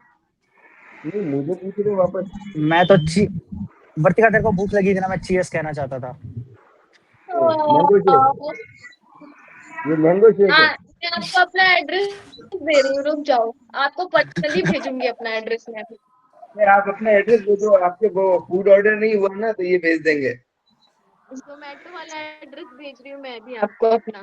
नहीं, मुझे पूछ रहे हो वापस। मैं तो वर्तिका तेरे को भूख लगी थी ना, मैं चीयर्स कहना चाहता था। मैंगो शेक, ये मैंगो शेक है। मैं आपको अपना एड्रेस दे रही हूँ, रुक जाओ, आपको पर्सनली भेजूंगी अपना एड्रेस मैं अभी। नहीं, आप अपना एड्रेस दे दो, आपके वो फूड ऑर्डर नहीं हुआ ना तो ये भेज देंगे। जोमेटो वाला एड्रेस भेज रही हूँ मैं भी आपको अपना।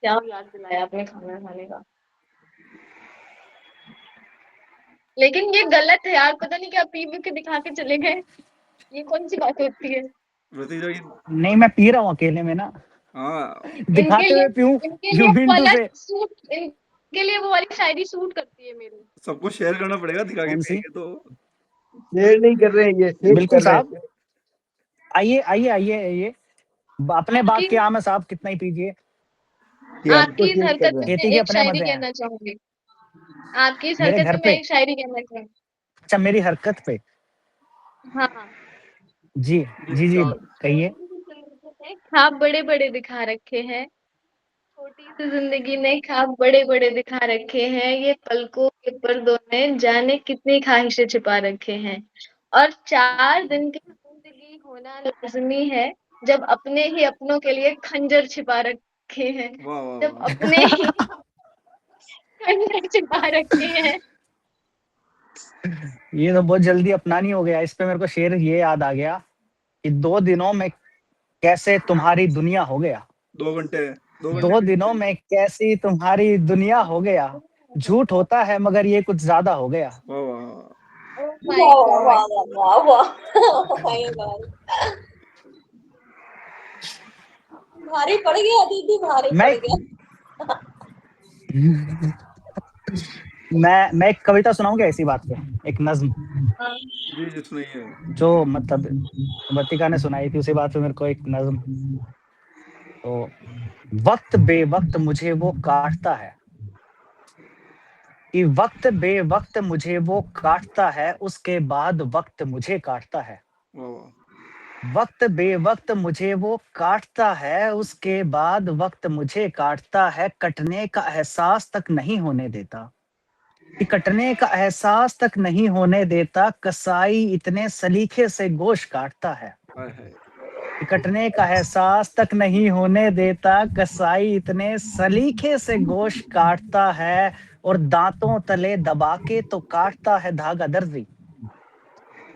क्या याद दिलाया आपने खाना खाने का। लेकिन ये गलत है यार, पता नहीं क्या पी पी के दिखा के चले गए। ये कौन सी बात होती है। भतीजा की नहीं मैं पी रहा हूँ अकेले में ना, हाँ दिखाते हुए पीऊं। इनके यू लिए मीन वो टू वाला से सूट, इनके लिए वो वाली शायरी सूट करती है मेरी। सबको शेयर करना पड़ेगा, दिखा के कौन सी? पिएंगे तो। शेयर नहीं कर रहे हैं, ये सेव बिल्कुल कर रहे साहब, हैं। आइए आइए आइए आइए, अपने बाग आपकी के आम है साहब, कितना ही पीजिए, कि हमको आपकी इस शेव कर हरकत रहे पे हैं। मैं खेती के एक अपने शायरी मजे हैं। कहना चाहूंगी। आपकी इस मेरे हरकत घर पे मैं पे? एक शायरी कहना चाहूंगी। अच्छा मेरी हरकत पे? हाँ। जी जी जी, क्या कहिए। ख्वाब बड़े बड़े दिखा रखे हैं, छोटी सी जिंदगी ने ख्वाब बड़े बड़े दिखा रखे हैं, ये पलकों के पर्दों ने जाने कितनी ख्वाहिशें छिपा रखे हैं। और 4 दिन की जिंदगी होना लाजमी है, जब अपने ही अपनों के लिए खंजर छिपा रखे हैं। वाह वाह जब वाह। अपने ही खंजर छिपा रखे हैं। ये तो बहुत जल्दी अपनानी हो गया। इस पे मेरे को शेर ये याद आ गया कि 2 दिनों में कैसे तुम्हारी दुनिया हो गया। 2 घंटे 2 दिनों में कैसी तुम्हारी दुनिया हो गया, झूठ होता है मगर ये कुछ ज्यादा हो गया। वाह वाह वाह। Oh my वाह वाह God. वाह वाह वाह माय गॉड, भारी पड़ गया दीदी, भारी मैं पड़ गया। मैं एक कविता सुनाऊं क्या इसी बात पे, एक नज्म जी जी सुनाइए। जो मतलब वर्तिका ने सुनाई थी, उसी बात पे मेरे को एक नज्म। तो वक्त बेवक्त मुझे वो काटता है, कि वक्त बेवक्त मुझे वो काटता है, उसके बाद वक्त मुझे काटता है। वाह वाह। वक्त बेवक्त मुझे वो काटता है, उसके बाद वक्त मुझे काटता है, कटने का एहसास तक नहीं होने देता, कि कटने का एहसास तक नहीं होने देता, कसाई इतने सलीखे से गोश्त काटता है। हाय हाय। कि कटने का एहसास तक नहीं होने देता, कसाई इतने सलीखे से गोश्त काटता है, और दांतों तले दबा के तो काटता है धागा दर्जी,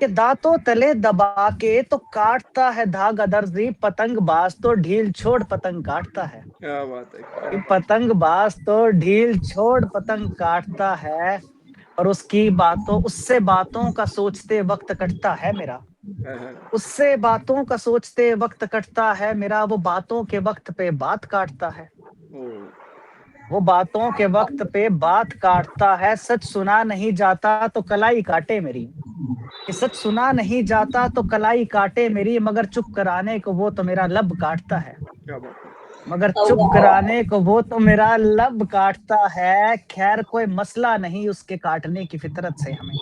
कि दांतों तले दबा के तो काटता है धागा दर्जी, पतंग बाज तो ढील छोड़ पतंग काटता है। क्या बात है, क्या कि बात पतंग बाज तो ढील छोड़ पतंग काटता है, और उसकी बातों उससे बातों का सोचते वक्त कटता है मेरा, है। उससे बातों का सोचते वक्त कटता है मेरा, वो बातों के वक्त पे बात काटता है, ओ वो बातों के वक्त पे बात काटता है, सच सुना नहीं जाता तो कलाई काटे मेरी, कि सच सुना नहीं जाता तो कलाई काटे मेरी, मगर चुप कराने को वो तो मेरा लब काटता है, क्या बात है। मगर चुप कराने को वो तो मेरा लब काटता है। खैर कोई मसला नहीं उसके काटने की फितरत से हमें,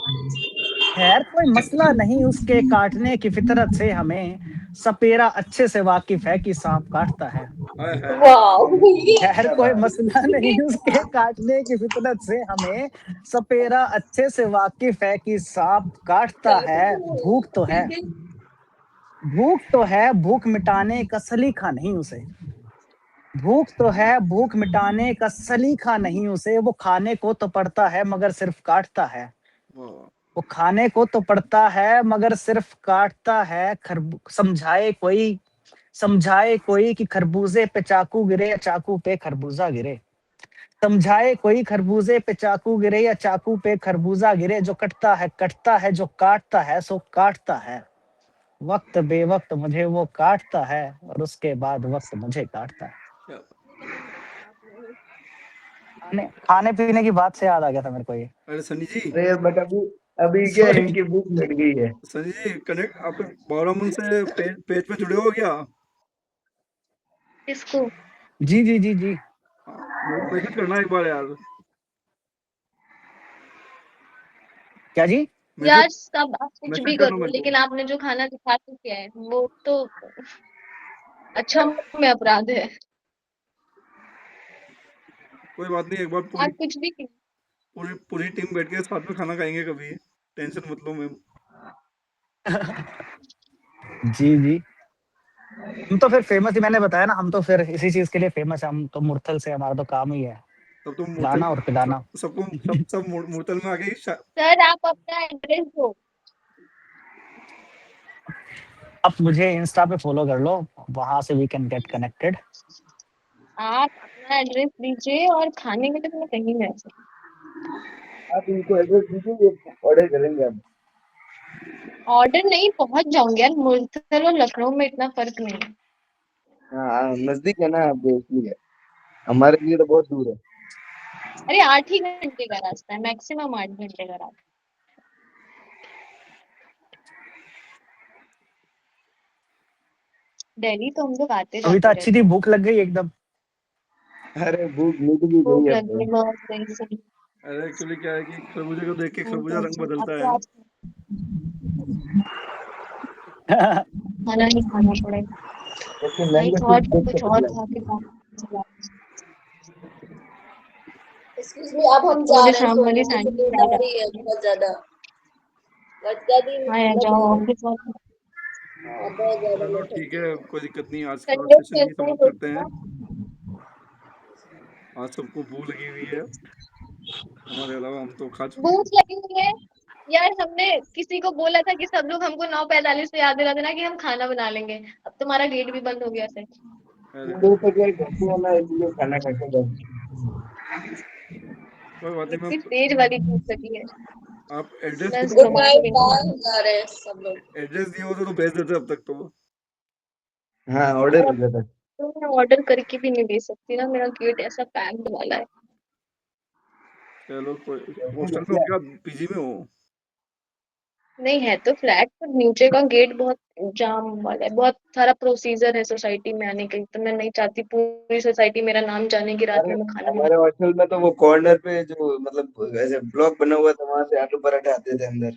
खैर कोई मसला नहीं उसके काटने की फितरत से हमें, सपेरा अच्छे से वाकिफ है कि सांप काटता है। हाय हाय हाय। वाह खैर कोई मसला नहीं उसके काटने की फितरत से हमें, सपेरा अच्छे से वाकिफ है कि सांप काटता है। भूख तो है, भूख तो है, भूख मिटाने का सलीका नहीं उसे, भूख तो है, भूख मिटाने का सलीका नहीं उसे, वो खाने को तो पड़ता है मगर सिर्फ काटता है, वाह वो खाने को तो पड़ता है मगर सिर्फ काटता है। समझाए कोई कि खरबूजे पे चाकू गिरे या चाकू पे खरबूजा गिरे, समझाए कोई खरबूजे पे चाकू गिरे या चाकू पे खरबूजा गिरे, जो कटता है, जो काटता है सो काटता है। वक्त बेवक्त मुझे वो काटता है, और उसके बाद वक्त मुझे काटता है। क्या बात। खाने खाने पीने की बात से याद आ गया था मेरे को ये। अरे सनी जी, अरे बट अभी क्या सॉरी। इनकी भूख मिट गई है। सनी जी कनेक्ट आपके बारामुन से पेज पे जुड़े हो क्या? किसको? जी जी जी जी। हाँ, मेरे को मैसेज करना एक बार यार। क्या जी? मैसेज यार सब आप कुछ भी मैसेज करना करो, मेरे को। लेकिन आपने जो खाना दिखा के किया है वो तो अच्छा में अपराध है। कोई बात नहीं, एक बार पूरी आप कुछ भी पूरी पूरी टीम बैठ के साथ में खाना खाएंगे कभी, टेंशन मत लो मैम। जी जी, हम तो फिर फेमस ही, मैंने बताया ना, हम तो फिर इसी चीज के लिए फेमस है, हम तो मुरथल से, हमारा तो काम ही है। तब तो खिलाना और पिलाना। सबको सब मुरतल में आ गई। सर आप अपना एड्रेस दो। आप मुझे इंस्टा पे फॉलो कर लो, वहां से वी कैन गेट कनेक्टेड। आप अपना एड्रेस दीजिए और खाने के लिए तो मैं कहीं नहीं जा सकती। आप इनको एड्रेस दीजिए, ऑर्डर करेंगे हम। ऑर्डर नहीं, पहुंच जाऊंगे यार, मुरतल और लखनऊ में इतना फर्क नहीं है। हाँ नजदीक है ना आपको, इसलिए। हमारे लिए तो बहुत दूर है। अरे 8 ही घंटे का रास्ता है, मैक्सिमम 8 घंटे का रास्ता। दिल्ली तो हम लोग आते कविता जाते अच्छी थी, रहते हैं। भूख लग गई एकदम। अरे भूख मिट भी भूख गई अब लग तो। गई बहुत सही से। अरे एक्चुअली क्या है कि खरबूजे को देख के खरबूजा रंग अब बदलता तो है। आज खाना ही खाना पड़ेगा। जैसे आई मैंगो थॉट सूप देख कुछ के और बढ़िया। खा के काम। एक्सक्यूज मी, अब हम तो जा मुझे रहे हैं शाम वाली सोने, मुझे सैंडविच नींद याद आ आ रही है बहुत ज्यादा। दादी हाँ यार, मैं जाओ जा रही ऑफिस वर्क। हूँ। हाँ, बहुत ज्यादा चलो मैं थक ठीक गई है, हूँ। कोई दिक्कत नहीं, आज का संडे सेशन यही मिलते हैं समाप्त करते हैं। आज सबको भूख लगी हुई है, हमारे अलावा हम तो खा चुके भूख हैं। लगी हुई है यार। हमने किसी को बोला था कि सब लोग हमको 9:45 पे याद दिला देना कि हम खाना बना लेंगे। अब तुम्हारा गेट भी बंद हो गया सर। अरे मुझे तो क्या घर पे आना है, इसलिए खाना खा के बस। कोई बात नहीं, इतनी तेज वाली भूख लगी है, आप एड्रेस मैं खुद गुड बताओ। नाइट, स्टमक में। बाय, जा रहे हैं सब लोग। एड्रेस दिया होता तो भेज देते अब तक तो। हाँ ऑर्डर हो जाता है। तो मैं ऑर्डर करके भी नहीं दे सकती ना, मेरा गेट ऐसा पैक्ड वाला है। चलो कोई, जल्दी हॉस्टल में हो क्या? क्या, पीजी में हो? नहीं है तो फ्लैट, पर नीचे का गेट बहुत जाम वाला है, बहुत सारा प्रोसीजर है सोसाइटी में आने के, तो मैं नहीं चाहती पूरी सोसाइटी मेरा नाम जाने की रात हमारे में मैं खाना बना। हमारे हॉस्टल में तो वो कॉर्नर पे जो मतलब ऐसे ब्लॉक बना हुआ था, वहां से आलू पराठे आते थे अंदर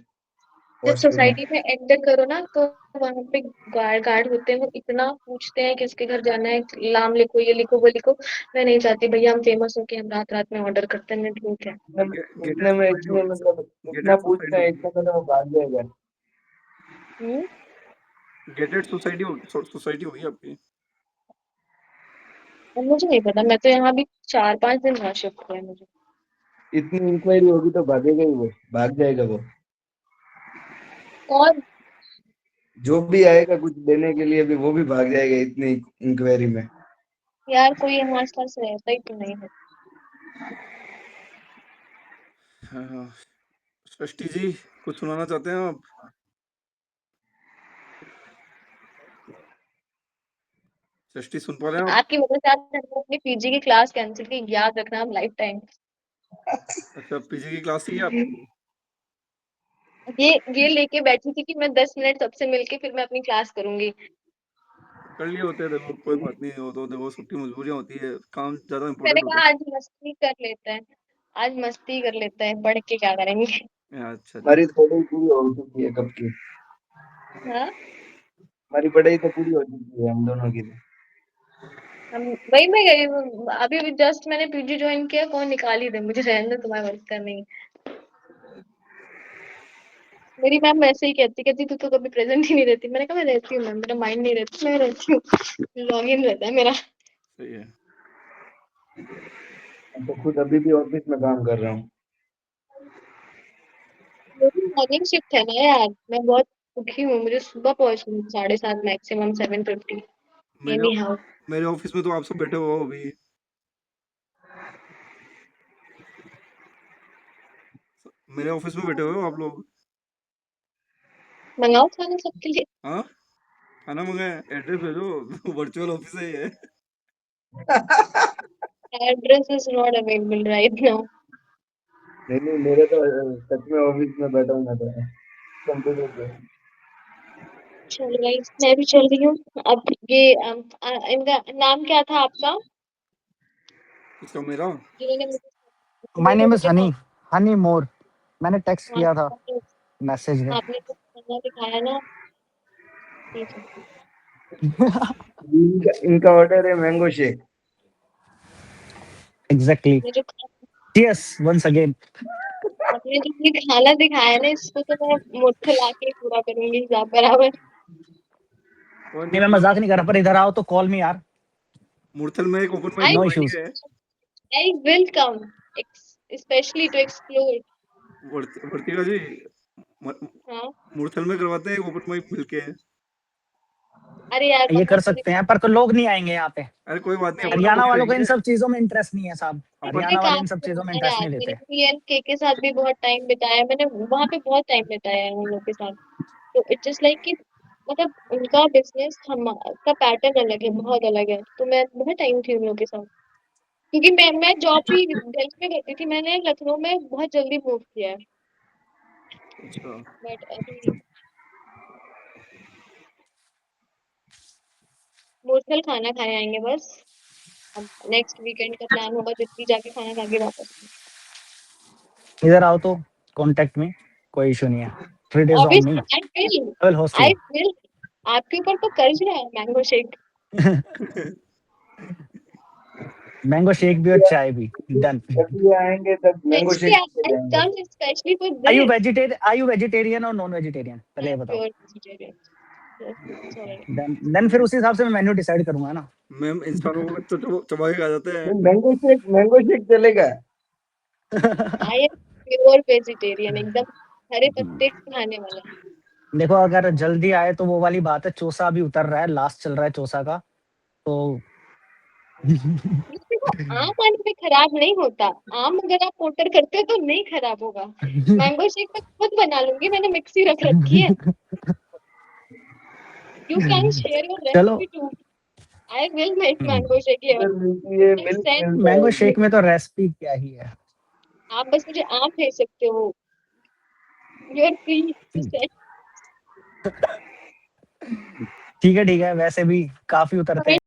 जब हॉस्टल में। सोसाइटी में एंटर करो ना, तो वहां पे गार्ड गार्ड होते हैं, वो इतना पूछते हैं किसके घर जाना है, नाम लिखो, ये लिखो, वो लिखो। मैं नहीं चाहती भैया, हम फेमस हो के हम रात रात में ऑर्डर करते हैं, ठीक है। गेटेड इतने में सोसाइटी इतने होगी सर, मतलब इतना गेटेड पूछते सोसाइटी हैं, होगी। इतना तो वो भाग जाएगा। हम्म। गेटेड सोसाइटी होगी, सोसाइटी होगी आपकी। अब मुझे नहीं पता, मैं तो यहाँ भी 4-5 दिन रहा, शिफ्ट हुआ है मुझे। इतनी इंक्वायरी होगी तो भागेगा ही वो, भाग जाएगा वो। कौन? जो भी आएगा कुछ देने के लिए भी, वो भी भाग जाएगा इतनी इंक्वायरी में। यार कोई हमारे पास रहता ही तो नहीं है। हाँ, सृष्टि जी कुछ सुनाना चाहते हैं आप? सृष्टि सुन पा रहे हैं आप? आपकी वजह से आज मैंने अपनी पीजी की क्लास कैंसिल की, याद रखना आप लाइफ टाइम। अच्छा, पीजी की क्लास थी आपकी? ये लेके बैठी थी कि मैं 10 मिनट सबसे मिलके फिर मैं अपनी क्लास करूंगी। कर लिए होते हैं, देखो कोई बात नहीं, हो तो देखो सबकी मजबूरियां होती है, काम ज्यादा मैंने इम्पोर्टेंट कहा होता आज मस्ती कर लेते हैं, आज मस्ती कर लेते हैं, पढ़ के क्या करेंगे। है। अच्छा अच्छा। हमारी पढ़ाई पूरी हो चुकी है कब की। हाँ, हमारी पढ़ाई तो पूरी हो चुकी है हम दोनों की। हम वही मैं गई अभी भी जस्ट मैंने पीजी ज्वाइन किया, कौन निकाल ही दे मुझे, रहने दो, तुम्हारा वर्क का नहीं। मेरी मैम वैसे ही कहती कहती तू तो कभी प्रेजेंट ही नहीं रहती। मैंने कहा मैं रहती हूँ मैम, मेरा माइंड नहीं रहता, मैं रहती हूँ, लॉग इन रहता है मेरा। सही है। मैं तो खुद अभी भी ऑफिस में काम कर रहा हूँ। मेरी मॉर्निंग शिफ्ट है ना यार, मैं बहुत दुखी हूँ, मुझे सुबह पहुंचना 7:30 मैक्सिमम 7:50। मेरे एनी हाउ। मेरे ऑफिस में तो आप सब बैठे हो अभी, मेरे ऑफिस में बैठे हुए हो आप लोग। मंगाओ खाना सबके लिए। हाँ, खाना मंगाए, एड्रेस भेजो वर्चुअल ऑफिस है ये। Address is not available right now. नहीं नहीं, मेरे तो सच में ऑफिस में बैठा हूँ मैं तो, कंप्यूटर पे। चलो गाइस, मैं भी चल रही हूँ। अब ये इनका नाम क्या था आपका, इसका मेरा जिन्होंने मुझे माय जिन्होंने नेम इज मुझे हनी, हनी मोर। मैंने टेक्स्ट हाँ, किया था मैसेज में। आपने जो खाना दिखाया ना, ठीक है। इनका ऑर्डर है मैंगो शेक। एग्जैक्टली। आपने जो चीयर्स वंस अगेन। आपने जो ये खाना दिखाया ना, इसको तो मैं मुंह फुला के ही पूरा करूंगी हिसाब बराबर। और नहीं नहीं मैं मतलब मजाक नहीं कर रहा, पर इधर आओ तो कॉल मी यार। मुरथल में एक ओपन माइक आई नो करवाएंगे। Issues. I will come, especially to explore. वर्तिका जी हाँ मूर्थल में करवाते हैं ओपन माइक मिलके। अरे यार ये वहाँ कर तो सकते हैं पर लोग नहीं आएंगे यहाँ पे। अरे कोई बात नहीं, नहीं, अपन हरियाणा लोग वालों को इन रहेंगे। सब चीजों में इंटरेस्ट नहीं है साहब। अपन हरियाणा वाले इन सब काम चीजों में करना इंटरेस्ट यार, नहीं मैंने लेते। PN के साथ भी बहुत टाइम बिताया है, मैंने वहाँ पे बहुत टाइम बिताया है उन लोग के साथ। तो इट्स जस्ट लाइक कि मतलब उनका बिजनेस हम का पैटर्न अलग है, बहुत अलग है। तो मैं बहुत टाइम थी उन लोग के साथ, क्योंकि मैं जॉब भी दिल्ली में करती थी, मैंने लखनऊ में बहुत जल्दी मूव किया है। अच्छा बट अभी मूर्थल खाना खाए आएंगे बस। अब नेक्स्ट वीकेंड का प्लान होगा दिल्ली जाके खाना खा के वापस आना। इधर आओ तो कांटेक्ट में, कोई इशू नहीं है। 3 days on me, Obviously, I will host I you. will. आपके ऊपर तो कर्ज है मैंगो शेक। मैंगो शेक भी और चाय भी डन। जब भी आएंगे तब मैंगो शेक पे I जाएंगे। come especially for are you this. Vegetarian और नॉन वेजिटेरियन, पहले ये I'm बताओ। pure vegetarian. Yes, it's alright. Then फिर उसी हिसाब से मैं मेन्यू डिसाइड करूंगा ना। मैम इंसानों को तो चबा के खा जाते हैं। मैंगो शेक चलेगा। I am pure vegetarian, एकदम हरे पत्ते खाने वाला। देखो अगर जल्दी आए तो वो वाली बात है, चोसा अभी उतर रहा है, लास्ट चल रहा है चोसा का, तो देखो आम आने में खराब नहीं होता, आम अगर आप पोटर करते हो तो नहीं खराब होगा। मैंगो शेक मैं खुद बना लूंगी, मैंने मिक्सी रख रखी है। You can share your चलो recipe too. I will make mango shake here. इधर मिलती है, Just मिल्क send. मिलता मैंगो है। शेक में तो रेसिपी क्या ही है। आप बस मुझे आम भेज सकते हो। You are free to send. ठीक है वैसे भी काफी उतरते हैं।